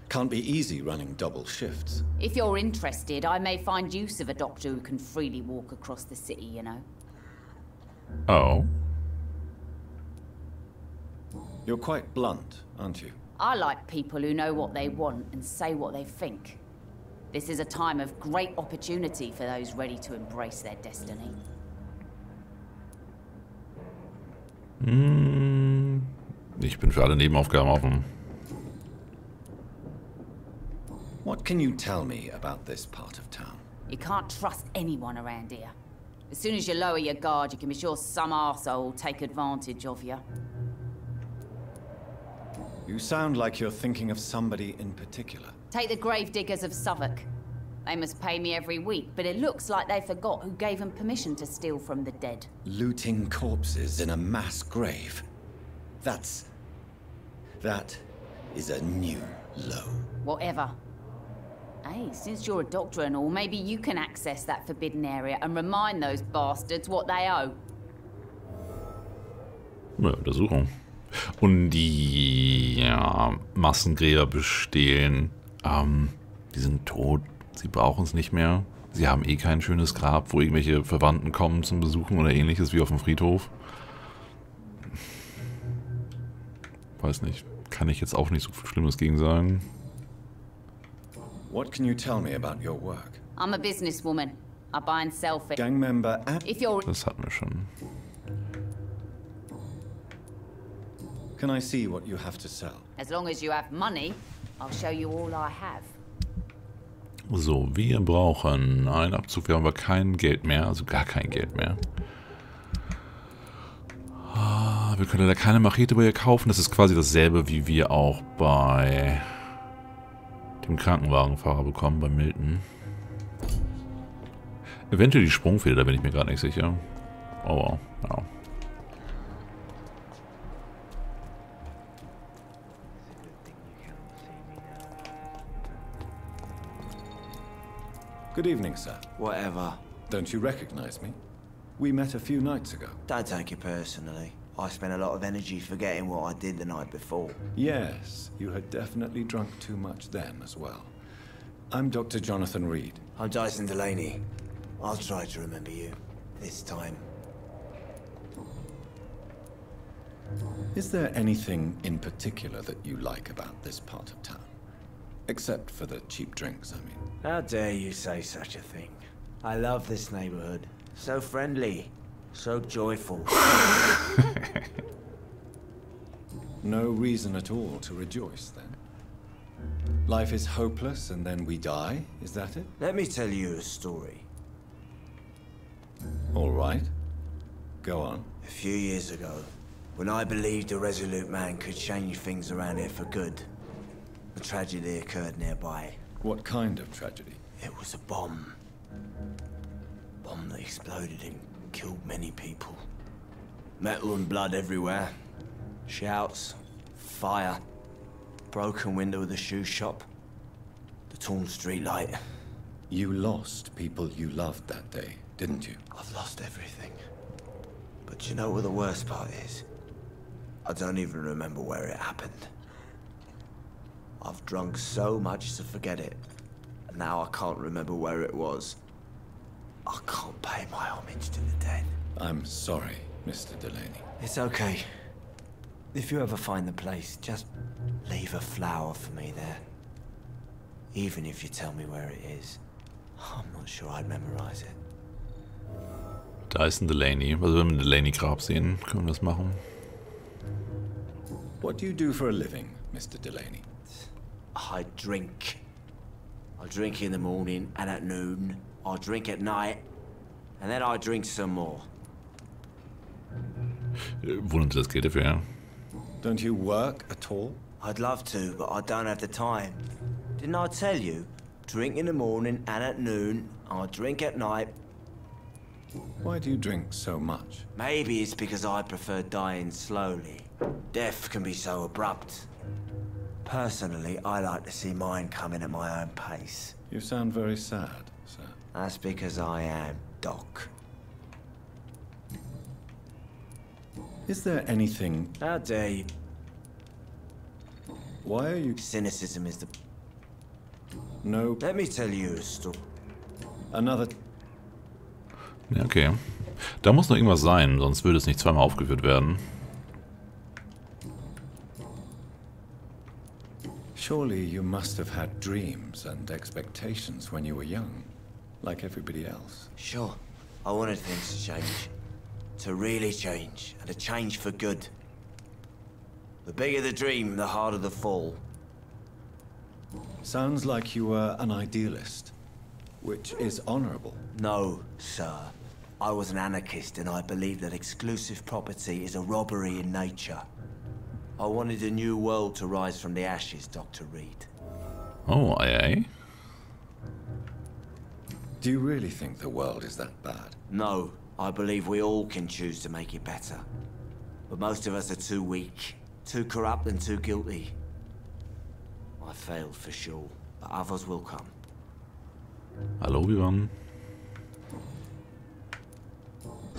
Can't be easy running double shifts. If you're interested, I may find use of a doctor who can freely walk across the city, you know. Oh. You're quite blunt, aren't you? I like people who know what they want and say what they think. This is a time of great opportunity for those ready to embrace their destiny. Ich bin für alle Nebenaufgaben offen. What can you tell me about this part of town? You can't trust anyone around here. As soon as you lower your guard, you can be sure some arsehole will take advantage of you. You sound like you're thinking of somebody in particular. Take the gravediggers of Southwark. They must pay me every week, but it looks like they forgot who gave them permission to steal from the dead. Looting corpses in a mass grave. That is a new low. Whatever. Hey, since you're a doctor and all, maybe you can access that forbidden area and remind those bastards what they owe. Ja, Untersuchung. Und die Massengräber bestehlen. Die sind tot. Sie brauchen es nicht mehr. Sie haben eh kein schönes Grab, wo irgendwelche Verwandten kommen zum Besuchen oder ähnliches wie auf dem Friedhof. Weiß nicht. Kann ich jetzt auch nicht so viel Schlimmes gegen sagen. What can you tell me about your work? I'm a businesswoman. I buy and sell things. Gang member and... Das hatten wir schon. Can I see what you have to sell? As long as you have money, I'll show you all I have. So, wir brauchen einen Abzug. Wir haben aber kein Geld mehr, also gar kein Geld mehr. Wir können da keine Machete bei ihr kaufen. Das ist quasi dasselbe, wie wir auch bei dem Krankenwagenfahrer bekommen, bei Milton. Eventuell die Sprungfeder, da bin ich mir gerade nicht sicher. Oh, ja. Good evening, sir. Whatever. Don't you recognize me? We met a few nights ago. Don't take it personally. I spent a lot of energy forgetting what I did the night before. Yes, you had definitely drunk too much then as well. I'm Dr. Jonathan Reed. I'm Dyson Delaney. I'll try to remember you. This time. Is there anything in particular that you like about this part of town? Except for the cheap drinks, I mean. How dare you say such a thing? I love this neighborhood. So friendly. So joyful. No reason at all to rejoice, then? Life is hopeless and then we die, is that it? Let me tell you a story. All right. Go on. A few years ago, when I believed a resolute man could change things around here for good, a tragedy occurred nearby. What kind of tragedy? It was a bomb. Bomb that exploded and killed many people. Metal and blood everywhere. Shouts, fire, broken window of the shoe shop, the torn street light. You lost people you loved that day, didn't you? I've lost everything. But you know what the worst part is? I don't even remember where it happened. I've drunk so much to forget it, and now I can't remember where it was. I can't pay my homage to the dead. I'm sorry, Mr. Delaney. It's okay. If you ever find the place, just leave a flower for me there. Even if you tell me where it is. I'm not sure I'd memorize it. Da ist ein Delaney. Also wenn wir ein Delaney-Grab sehen, können wir das machen. What do you do for a living, Mr. Delaney? I drink. I drink in the morning and at noon. I drink at night. And then I drink some more. Wundert das geht dafür, ja? Don't you work at all? I'd love to, but I don't have the time. Didn't I tell you? Drink in the morning and at noon. I drink at night. Why do you drink so much? Maybe it's because I prefer dying slowly. Death can be so abrupt. Personally, I like to see mine coming at my own pace. You sound very sad, sir. That's because I am, Doc. Is there anything... How dare you? Why are you... Cynicism is the... No... Let me tell you a story. Another... Ja, okay. Da muss noch irgendwas sein, sonst würde es nicht zweimal aufgeführt werden. Surely you must have had dreams and expectations when you were young, like everybody else. Sure. I wanted things to change. To really change, and to change for good. The bigger the dream, the harder the fall. Sounds like you were an idealist, which is honorable. No, sir. I was an anarchist, and I believed that exclusive property is a robbery in nature. I wanted a new world to rise from the ashes, Dr. Reed. Oh, aye. Do you really think the world is that bad? No. I believe we all can choose to make it better. But most of us are too weak, too corrupt and too guilty. I failed for sure, but others will come. Hallo, Ivan.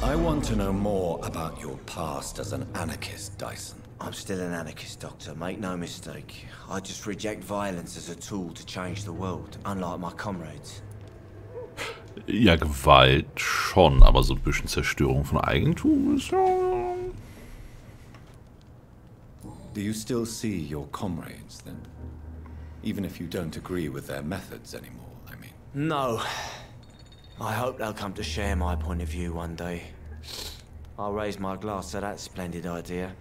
I want to know more about your past as an anarchist, Dyson. I'm still an anarchist, Doctor. Make no mistake. I just reject violence as a tool to change the world, unlike my comrades. Ja, Gewalt schon, aber so ein bisschen Zerstörung von Eigentum ist ja... Do you still see your comrades, then? Even if you don't agree with their methods anymore, I mean. No. I hope they'll come to share my point of view one day. I'll raise my glass to that splendid idea.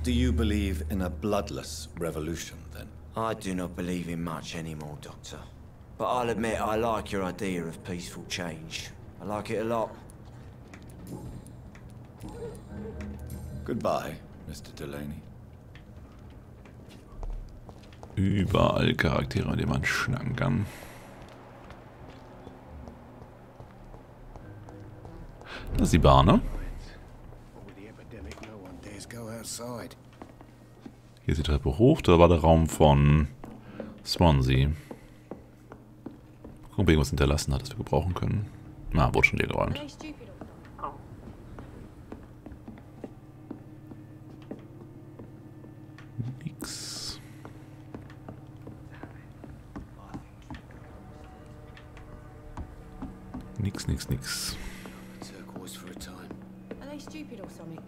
Do you believe in a bloodless revolution, then? I do not believe in much anymore, Doctor. But I'll admit I like your idea of peaceful change. I like it a lot. Goodbye, Mr. Delaney. Überall Charaktere, mit denen man schnacken kann. Das ist die Bar, ne? Hier ist die Treppe hoch, da war der Raum von Swansea. Gucken, ob irgendwas hinterlassen hat, das wir gebrauchen können. Na, wurde schon leer geräumt. Nix. Nix. Are they stupid or something?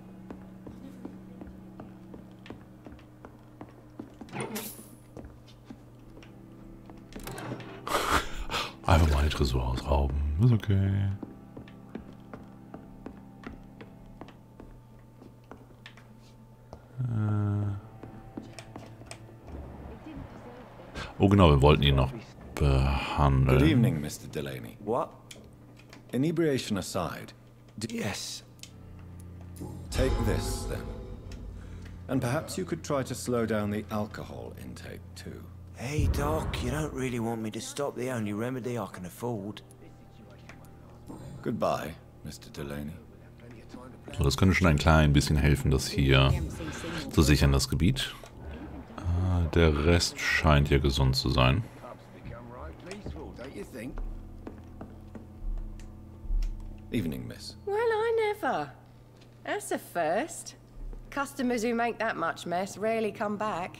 Tresor ausrauben. Ist okay. Oh genau, wir wollten ihn noch behandeln. Good evening, Mr. Delaney. What? Inebriation aside. Yes. Take this, then. And perhaps you could try to slow down the alcohol intake, too. Hey, Doc, you don't really want me to stop the only remedy I can afford. Goodbye, Mr. Delaney. So, das könnte schon ein klein bisschen helfen, das hier zu sichern, das Gebiet. Der Rest scheint hier gesund zu sein. Evening, miss. Well, I never. That's a first. Customers who make that much mess rarely come back.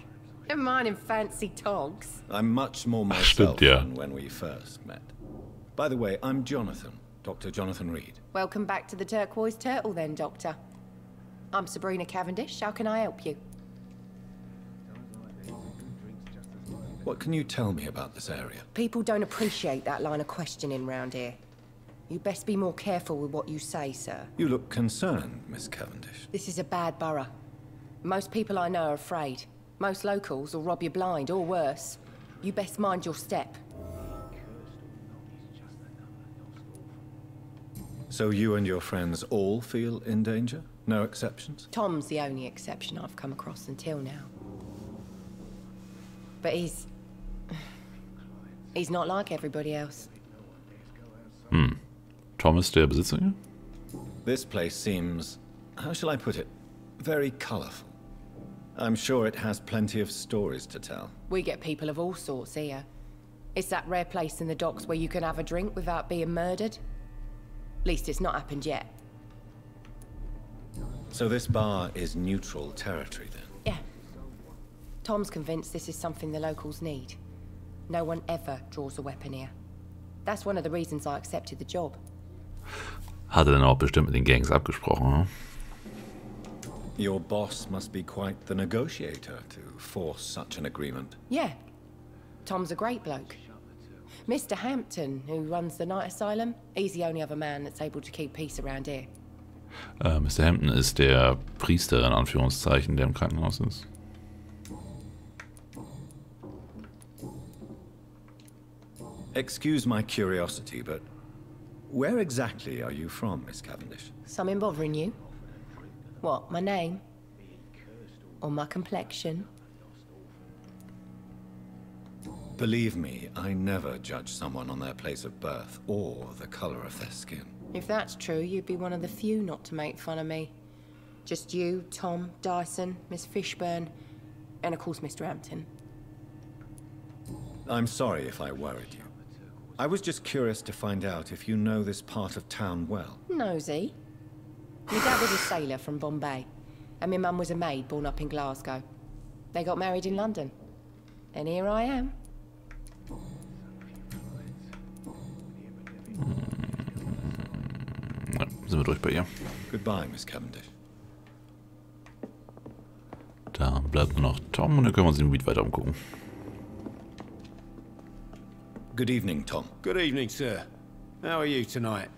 Never mind in fancy togs. I'm much more myself than when we first met. By the way, I'm Jonathan, Dr. Jonathan Reed. Welcome back to the Turquoise Turtle then, Doctor. I'm Sabrina Cavendish. How can I help you? What can you tell me about this area? People don't appreciate that line of questioning round here. You best be more careful with what you say, sir. You look concerned, Miss Cavendish. This is a bad borough. Most people I know are afraid. Most locals will rob you blind, or worse. You best mind your step. So you and your friends all feel in danger? No exceptions? Tom's the only exception I've come across until now. But he's not like everybody else. Tom ist der Besitzer hier? This place seems, how shall I put it, very colorful. I'm sure it has plenty of stories to tell. We get people of all sorts here. It's that rare place in the docks where you can have a drink without being murdered. At least it's not happened yet. So this bar is neutral territory then? Yeah. Tom's convinced this is something the locals need. No one ever draws a weapon here. That's one of the reasons I accepted the job. Hat er dann auch bestimmt mit den Gangs abgesprochen, hm? Your boss must be quite the negotiator to force such an agreement. Yeah. Tom's a great bloke. Mr. Hampton, who runs the night asylum, he's the only other man that's able to keep peace around here. Mr. Hampton ist der Priester, in Anführungszeichen, der im Krankenhaus ist. Excuse my curiosity, but where exactly are you from, Miss Cavendish? Something bothering you? What, my name? Or my complexion? Believe me, I never judge someone on their place of birth or the color of their skin. If that's true, you'd be one of the few not to make fun of me. Just you, Tom, Dyson, Miss Fishburne, and of course Mr. Hampton. I'm sorry if I worried you. I was just curious to find out if you know this part of town well. Nosy. My dad was a sailor from Bombay, and my mum was a maid born up in Glasgow. They got married in London. And here I am. Ja, sind wir durch bei ihr. Goodbye, Miss Cavendish. Da bleibt nur noch Tom und dann können wir uns im Gebiet weiter umgucken. Good evening, Tom. Good evening, sir. How are you tonight?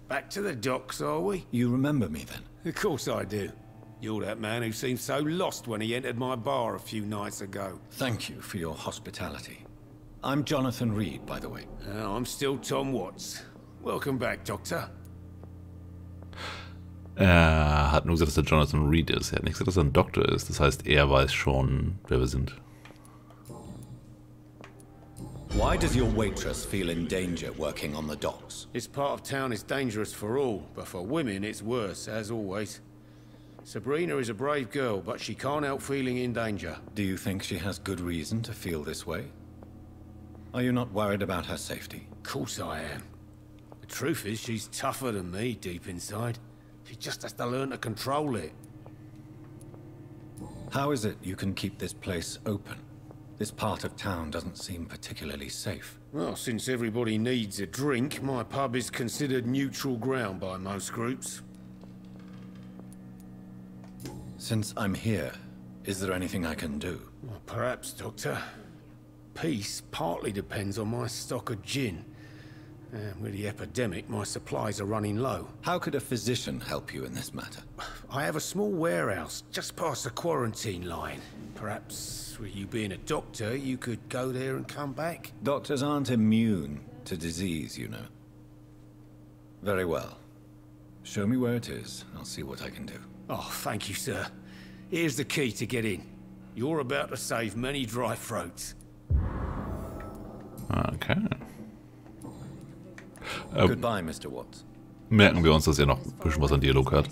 Back to the docks, are we? You remember me then? Of course I do. You're that man who seemed so lost when he entered my bar a few nights ago. Thank you for your hospitality. I'm Jonathan Reed, by the way. I'm still Tom Watts. Welcome back, Doctor. Er hat nur gesagt, dass er Jonathan Reed ist. Er hat nicht gesagt, dass er ein Doktor ist. Das heißt, er weiß schon, wer wir sind. Why does your waitress feel in danger working on the docks? This part of town is dangerous for all, but for women it's worse, as always. Sabrina is a brave girl, but she can't help feeling in danger. Do you think she has good reason to feel this way? Are you not worried about her safety? Of course I am. The truth is, she's tougher than me deep inside. She just has to learn to control it. How is it you can keep this place open? This part of town doesn't seem particularly safe. Well, since everybody needs a drink, my pub is considered neutral ground by most groups. Since I'm here, is there anything I can do? Well, perhaps, Doctor. Peace partly depends on my stock of gin. With the epidemic, my supplies are running low. How could a physician help you in this matter? I have a small warehouse just past the quarantine line. Perhaps, with you being a doctor, you could go there and come back? Doctors aren't immune to disease, you know. Very well. Show me where it is. I'll see what I can do. Oh, thank you, sir. Here's the key to get in. You're about to save many dry throats. Okay. Goodbye, Mr. Watts. Merken wir uns, dass er noch ein bisschen was an Dialog hat.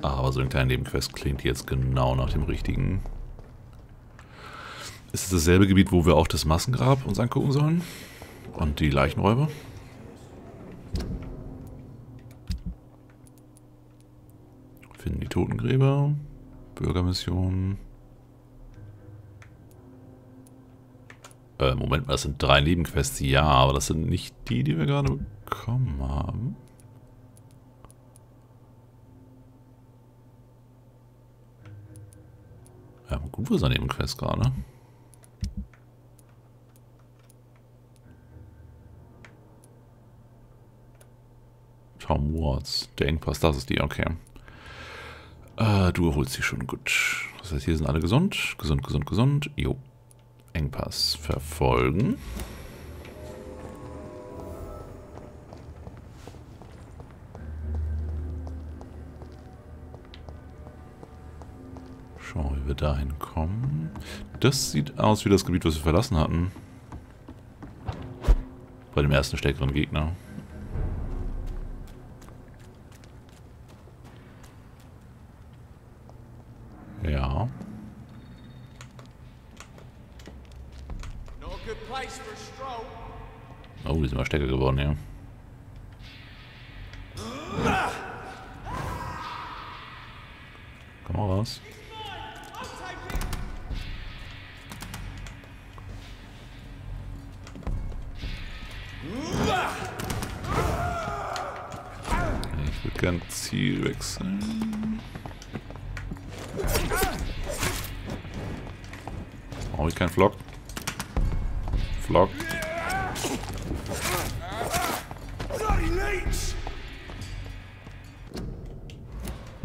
Aber so ein kleiner Nebenquest klingt jetzt genau nach dem richtigen. Ist es dasselbe Gebiet, wo wir auch das Massengrab uns angucken sollen? Und die Leichenräuber? Finden die Totengräber. Bürgermission. Moment mal, das sind 3 Nebenquests. Ja, aber das sind nicht die, die wir gerade bekommen haben. Ja, gut, wo ist eine Nebenquest gerade? Tom Watts. Der Engpass, das ist die, okay. Du erholst dich schon gut. Das heißt, hier sind alle gesund. Gesund, gesund, gesund. Jo. Engpass verfolgen. Schauen, wie wir dahin kommen. Das sieht aus wie das Gebiet, was wir verlassen hatten. Bei dem ersten stärkeren Gegner. Ja. Oh, die sind mal stärker geworden, ja. Komm mal raus. Ich würde gern Ziel wechseln. Brauche ich keinen Flock. Flock.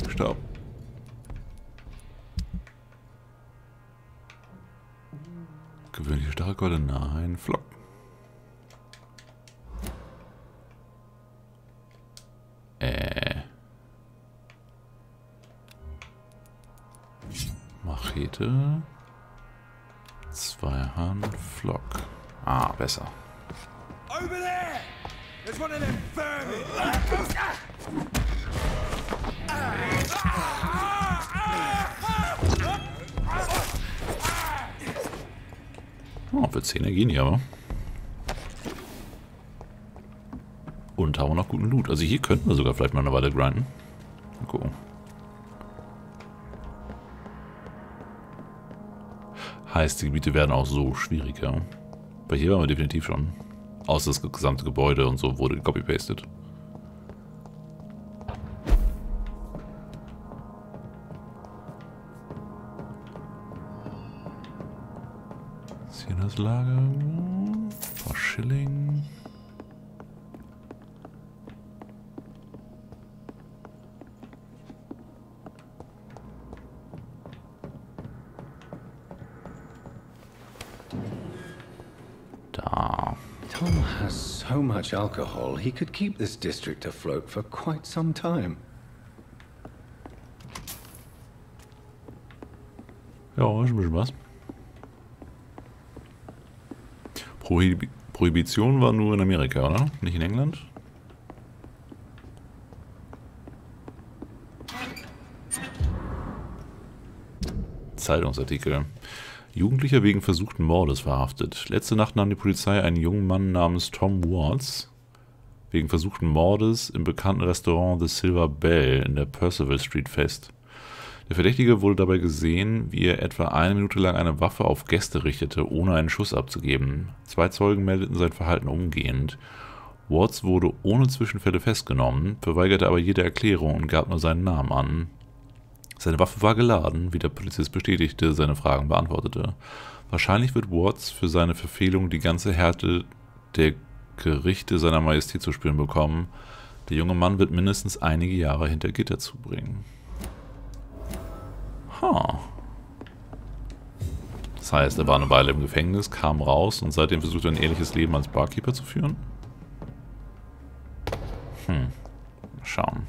Stopp. Gewöhnliche Stachelkeule, nein. Flock. Machete. Zweihand, Flock. Ah, besser. Over there! There's one of them vermin! Oh, für 10er gehen die aber. Und haben wir noch guten Loot. Also hier könnten wir sogar vielleicht mal eine Weile grinden. Mal gucken. Heißt, die Gebiete werden auch so schwieriger. Weil hier waren wir definitiv schon. Außer das gesamte Gebäude und so wurde copy-pasted. Ist hier das Lager? Ein paar Schilling. Tom has so much alcohol, he could keep this district afloat for quite some time. Ja, ist ein bisschen was. Prohibition war nur in Amerika, oder? Nicht in England? Zeitungsartikel. Jugendlicher wegen versuchten Mordes verhaftet. Letzte Nacht nahm die Polizei einen jungen Mann namens Tom Watts wegen versuchten Mordes im bekannten Restaurant The Silver Bell in der Percival Street fest. Der Verdächtige wurde dabei gesehen, wie er etwa 1 Minute lang eine Waffe auf Gäste richtete, ohne einen Schuss abzugeben. 2 Zeugen meldeten sein Verhalten umgehend. Watts wurde ohne Zwischenfälle festgenommen, verweigerte aber jede Erklärung und gab nur seinen Namen an. Seine Waffe war geladen, wie der Polizist bestätigte, seine Fragen beantwortete. Wahrscheinlich wird Watts für seine Verfehlung die ganze Härte der Gerichte seiner Majestät zu spüren bekommen. Der junge Mann wird mindestens einige Jahre hinter Gitter zubringen. Das heißt, er war eine Weile im Gefängnis, kam raus und seitdem versucht er ein ähnliches Leben als Barkeeper zu führen? Mal schauen.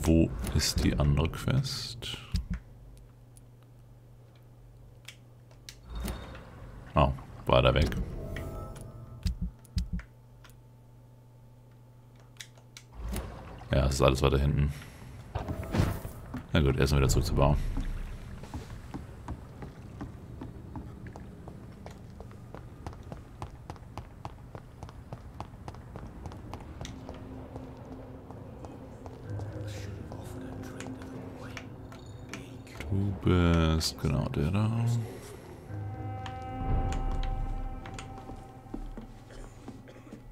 Wo ist die andere Quest? Oh, weiter weg. Ja, es ist alles weiter hinten. Na gut, erstmal wieder zurück zu bauen. Du bist genau der da.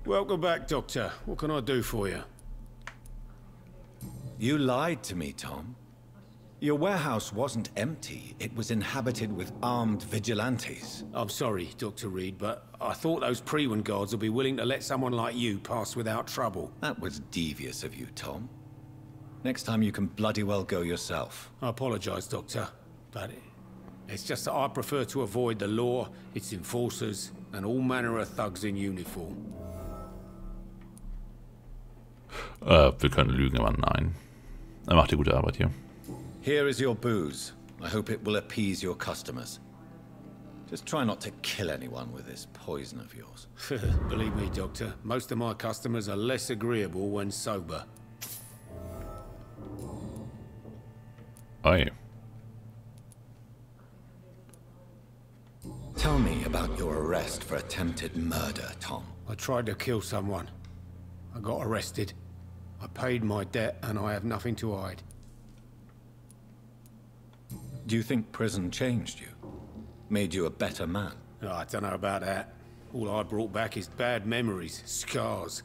Welcome back, Doctor. What can I do for you? You lied to me, Tom. Your warehouse wasn't empty. It was inhabited with armed vigilantes. I'm sorry, Dr. Reed, but I thought those Prewen guards would be willing to let someone like you pass without trouble. That was devious of you, Tom. Next time you can bloody well go yourself. I apologize, Doctor, but it's just that I prefer to avoid the law, its enforcers, and all manner of thugs in uniform. Wir können lügen, aber nein. Er macht die gute Arbeit hier. Here is your booze. I hope it will appease your customers. Just try not to kill anyone with this poison of yours. Believe me, Doctor, most of my customers are less agreeable when sober. Oi. Tell me about your arrest for attempted murder, Tom. I tried to kill someone. I got arrested. I paid my debt and I have nothing to hide. Do you think prison changed you? Made you a better man? Oh, I don't know about that. All I brought back is bad memories, scars,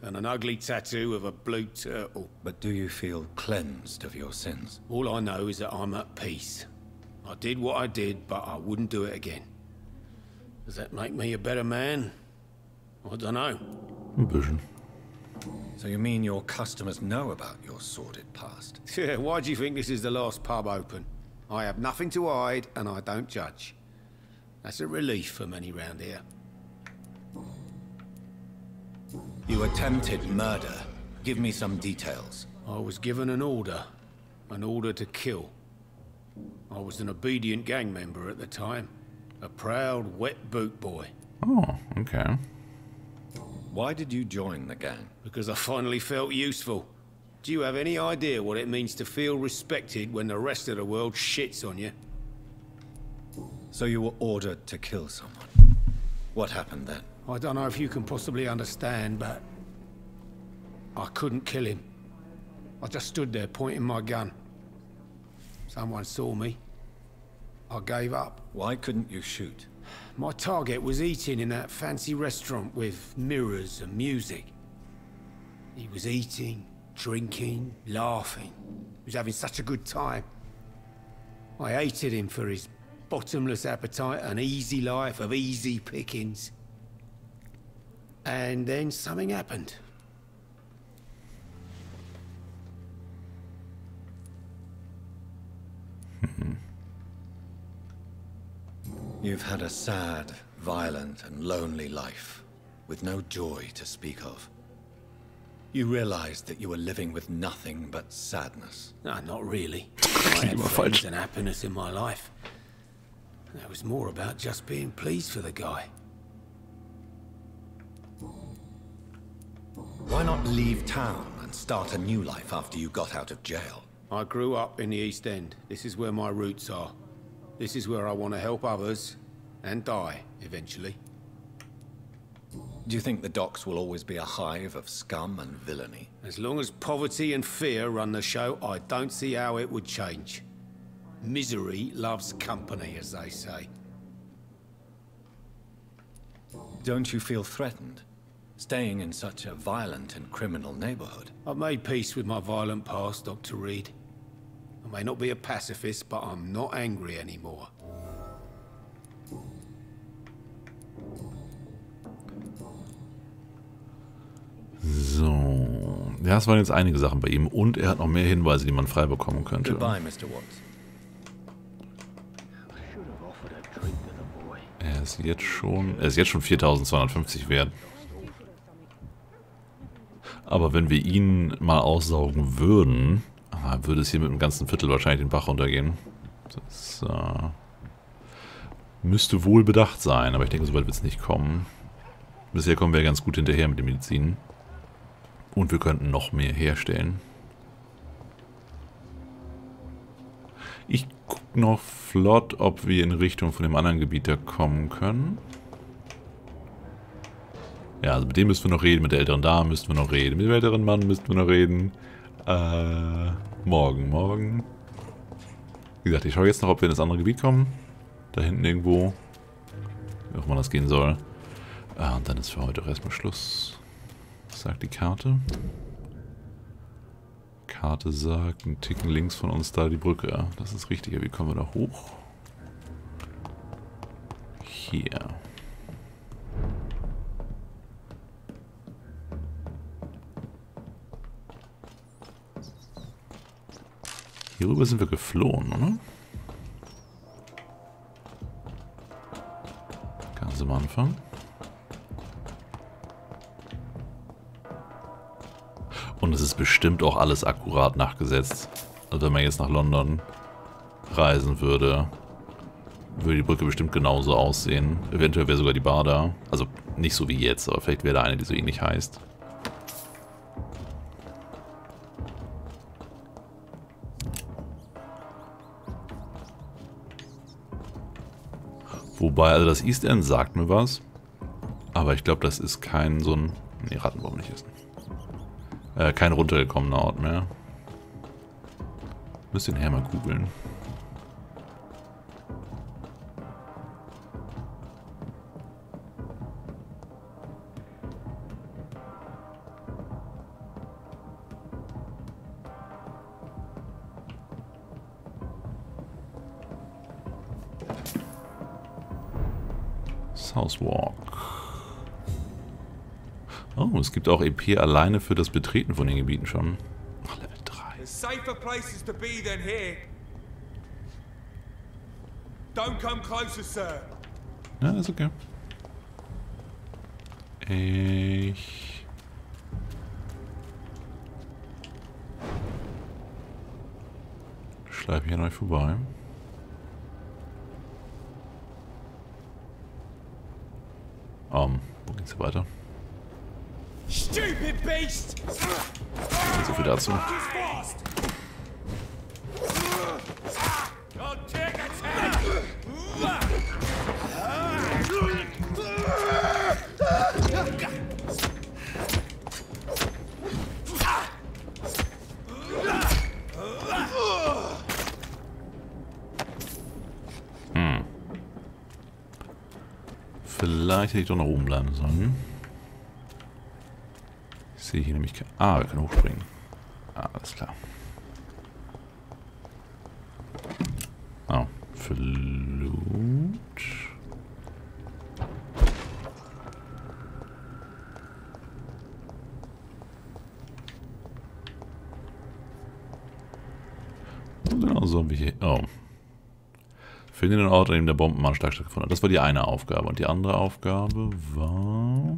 and an ugly tattoo of a blue turtle. But do you feel cleansed of your sins? All I know is that I'm at peace. I did what I did, but I wouldn't do it again. Does that make me a better man? I don't know. Ein bisschen. So you mean your customers know about your sordid past? Yeah, why do you think this is the last pub open? I have nothing to hide, and I don't judge. That's a relief for many round here. You attempted murder. Give me some details. I was given an order to kill. I was an obedient gang member at the time. A proud, wet boot boy. Oh, okay. Why did you join the gang? Because I finally felt useful. Do you have any idea what it means to feel respected when the rest of the world shits on you? So you were ordered to kill someone. What happened then? I don't know if you can possibly understand, but I couldn't kill him. I just stood there pointing my gun. Someone saw me. I gave up. Why couldn't you shoot? My target was eating in that fancy restaurant with mirrors and music. He was eating, drinking, laughing. He was having such a good time. I hated him for his bottomless appetite and easy life of easy pickings. And then something happened. You've had a sad, violent, and lonely life, with no joy to speak of. You realized that you were living with nothing but sadness. No, not really. I had friends and happiness in my life. There was more about just being pleased for the guy. Why not leave town and start a new life after you got out of jail? I grew up in the East End. This is where my roots are. This is where I want to help others, and die, eventually. Do you think the docks will always be a hive of scum and villainy? As long as poverty and fear run the show, I don't see how it would change. Misery loves company, as they say. Don't you feel threatened, staying in such a violent and criminal neighborhood? I've made peace with my violent past, Dr. Reed. I may not be a pacifist, but I'm not angry anymore. Ja, es waren jetzt einige Sachen bei ihm und er hat noch mehr Hinweise, die man frei bekommen könnte. Goodbye, Mr. Watts. Er ist jetzt schon 4.250 wert. Aber wenn wir ihn mal aussaugen würden, würde es hier mit dem ganzen Viertel wahrscheinlich den Bach runtergehen. Das müsste wohl bedacht sein, aber ich denke, so weit wird es nicht kommen. Bisher kommen wir ganz gut hinterher mit der Medizin. Und wir könnten noch mehr herstellen. Ich gucke noch flott, ob wir in Richtung von dem anderen Gebiet da kommen können. Ja, also mit dem müssen wir noch reden, mit der älteren Dame müssten wir noch reden, mit dem älteren Mann müssten wir noch reden. Morgen. Wie gesagt, ich schaue jetzt noch, ob wir in das andere Gebiet kommen. Da hinten irgendwo. Wie auch immer das gehen soll. Und dann ist für heute auch erstmal Schluss. Was sagt die Karte? Karte sagt, ein Ticken links von uns da die Brücke. Das ist richtig. Wie kommen wir da hoch? Hier. Hierüber sind wir geflohen, oder? Ganz am Anfang. Und es ist bestimmt auch alles akkurat nachgesetzt. Also wenn man jetzt nach London reisen würde, würde die Brücke bestimmt genauso aussehen. Eventuell wäre sogar die Bar da. Also nicht so wie jetzt, aber vielleicht wäre da eine, die so ähnlich heißt. Wobei, also das East End sagt mir was. Aber ich glaube, das ist kein so ein... Nee, Ratten wollen wir nicht essen. Kein runtergekommener Ort mehr. Müsst den Herr mal googeln. Southwark. Oh, es gibt auch EP alleine für das Betreten von den Gebieten schon. Ach, Level 3. There's safer places to be than here. Don't come closer, sir. Ja, ist okay. Ich... schleife hier an euch vorbei. Wo geht's hier weiter? Stupid beast! So viel dazu. Vielleicht hätte ich doch nach oben bleiben sollen. Ich sehe hier nämlich... Ah, wir können hochspringen. Ah, alles klar. Oh, für Loot. Genau so wie hier... Oh. Finde den Ort, an dem der Bombenanschlag stattgefunden hat. Das war die eine Aufgabe. Und die andere Aufgabe war...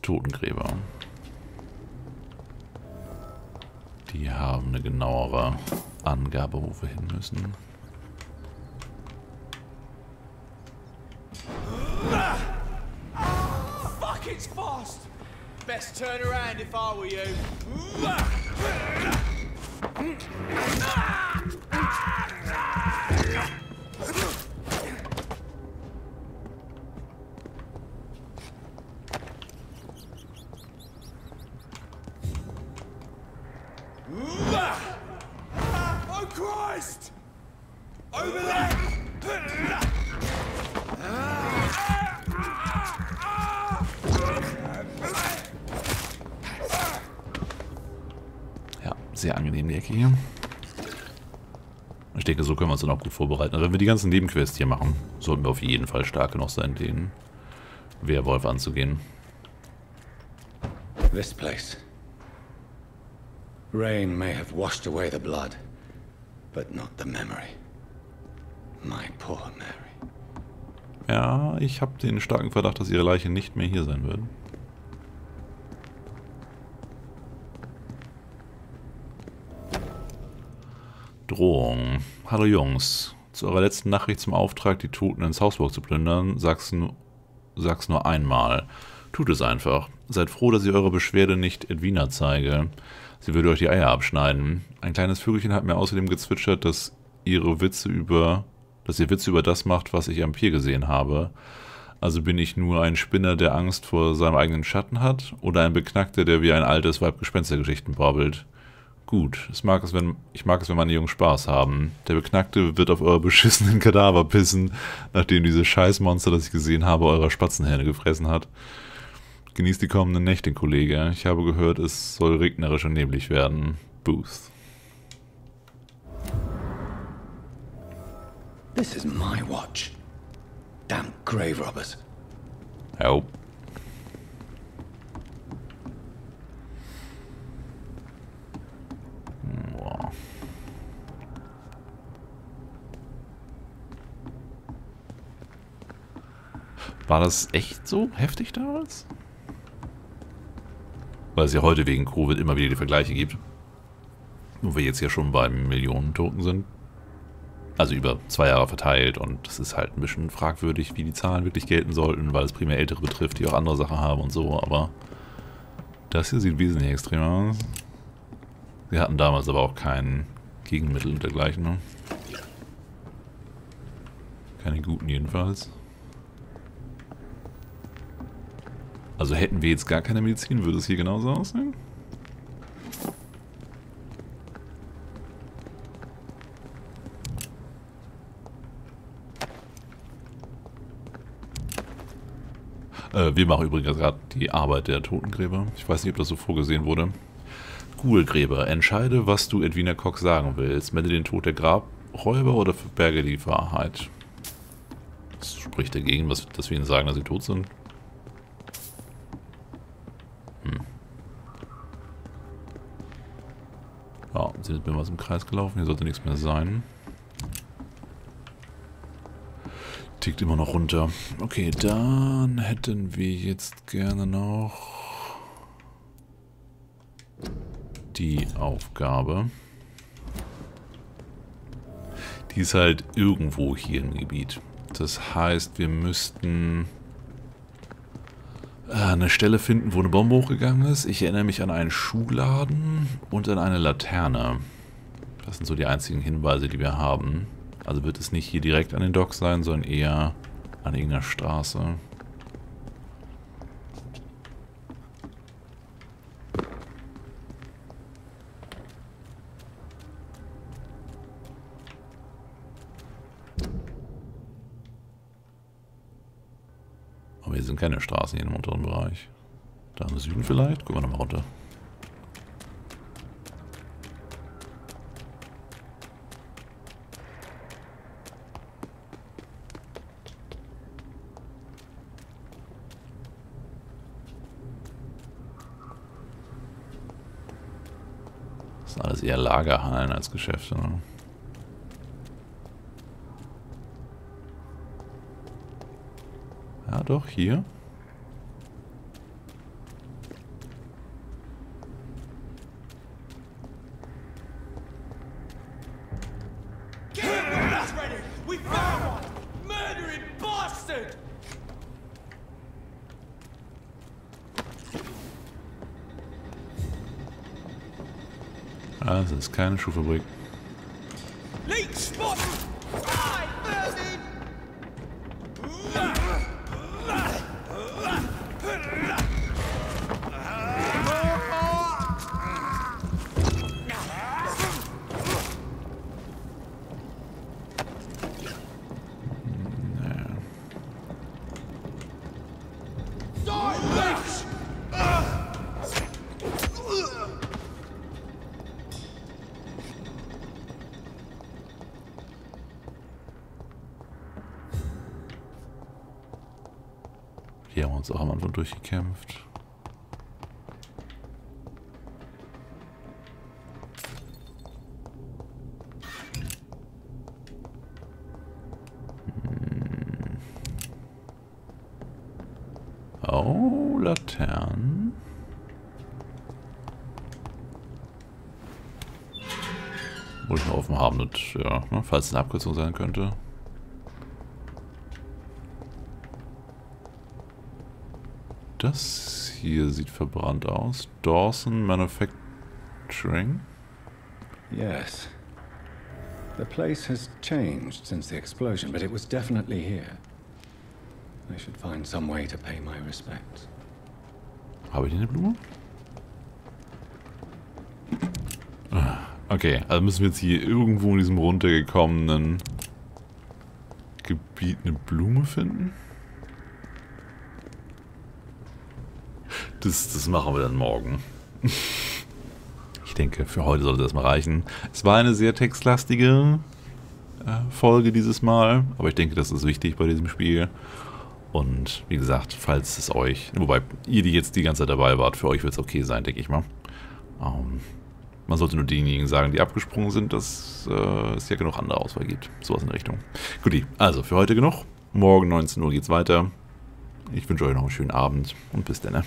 Totengräber. Die haben eine genauere Angabe, wo wir hin müssen. Fuck, it's fast! Best turn around if I were you. Oh Christ! Over there! Ja, sehr angenehm die Ecke hier. Ich denke, so können wir uns dann auch gut vorbereiten. Also wenn wir die ganzen Nebenquests hier machen, sollten wir auf jeden Fall stark genug sein, den Werwolf anzugehen. This place. Rain may have washed away the blood, but not the memory. My poor Mary. Ja, ich habe den starken Verdacht, dass ihre Leiche nicht mehr hier sein wird. Drohung. Hallo Jungs. Zu eurer letzten Nachricht zum Auftrag, die Toten ins Hausburg zu plündern, sag's nur einmal. Tut es einfach. Seid froh, dass ich eure Beschwerde nicht Edwina zeige. Sie würde euch die Eier abschneiden. Ein kleines Vögelchen hat mir außerdem gezwitschert, dass ihr Witze über das macht, was ich am Pier gesehen habe. Also bin ich nur ein Spinner, der Angst vor seinem eigenen Schatten hat, oder ein Beknackter, der wie ein altes Weib Gespenstergeschichten babbelt? Gut, ich mag es, wenn meine Jungs Spaß haben. Der Beknackte wird auf eure beschissenen Kadaver pissen, nachdem dieses Scheißmonster, das ich gesehen habe, eurer Spatzenhähne gefressen hat. Genießt die kommenden Nächte, Kollege. Ich habe gehört, es soll regnerisch und neblig werden. Booth. This is my watch. Damn grave robbers. Help. Wow. War das echt so heftig damals? Weil es ja heute wegen Covid immer wieder die Vergleiche gibt. Wo wir jetzt ja schon bei Millionen Toten sind. Also über 2 Jahre verteilt, und das ist halt ein bisschen fragwürdig, wie die Zahlen wirklich gelten sollten, weil es primär Ältere betrifft, die auch andere Sachen haben und so, aber das hier sieht wesentlich extremer aus. Sie hatten damals aber auch kein Gegenmittel und dergleichen, ne? Keine guten jedenfalls. Also hätten wir jetzt gar keine Medizin, würde es hier genauso aussehen? Wir machen übrigens gerade die Arbeit der Totengräber. Ich weiß nicht, ob das so vorgesehen wurde. Ghoulgräber, entscheide, was du Edwina Cox sagen willst. Melde den Tod der Grabräuber oder verberge die Wahrheit. Das spricht dagegen, dass wir ihnen sagen, dass sie tot sind. Ja, sind jetzt mehrmals im Kreis gelaufen. Hier sollte nichts mehr sein. Tickt immer noch runter. Okay, dann hätten wir jetzt gerne noch die Aufgabe. Die ist halt irgendwo hier im Gebiet. Das heißt, wir müssten eine Stelle finden, wo eine Bombe hochgegangen ist. Ich erinnere mich an einen Schuhladen und an eine Laterne. Das sind so die einzigen Hinweise, die wir haben. Also wird es nicht hier direkt an den Docks sein, sondern eher an irgendeiner Straße. Aber hier sind keine Straßen hier im unteren Bereich. Da im Süden vielleicht? Gucken wir nochmal runter. Das sind alles eher Lagerhallen als Geschäfte, ne? Ja, doch, hier. Ah, das ist keine Schuhfabrik. Hier haben wir uns auch am Anfang durchgekämpft. Oh, Laternen. Wollte ich noch offen haben, das, ja, ne, falls es eine Abkürzung sein könnte. Das hier sieht verbrannt aus. Dawson Manufacturing. Yes. The place has changed since the explosion, but it was definitely here. I should find some way to pay my respects. Habe ich hier eine Blume? Okay, also müssen wir jetzt hier irgendwo in diesem runtergekommenen Gebiet eine Blume finden? Das machen wir dann morgen. Ich denke, für heute sollte das mal reichen. Es war eine sehr textlastige Folge dieses Mal, aber ich denke, das ist wichtig bei diesem Spiel. Und wie gesagt, falls es euch, wobei ihr, die jetzt die ganze Zeit dabei wart, für euch wird es okay sein, denke ich mal. Man sollte nur denjenigen sagen, die abgesprungen sind, dass es ja genug andere Auswahl gibt. Sowas in der Richtung. Guti, also für heute genug. Morgen 19 Uhr geht's weiter. Ich wünsche euch noch einen schönen Abend und bis dann.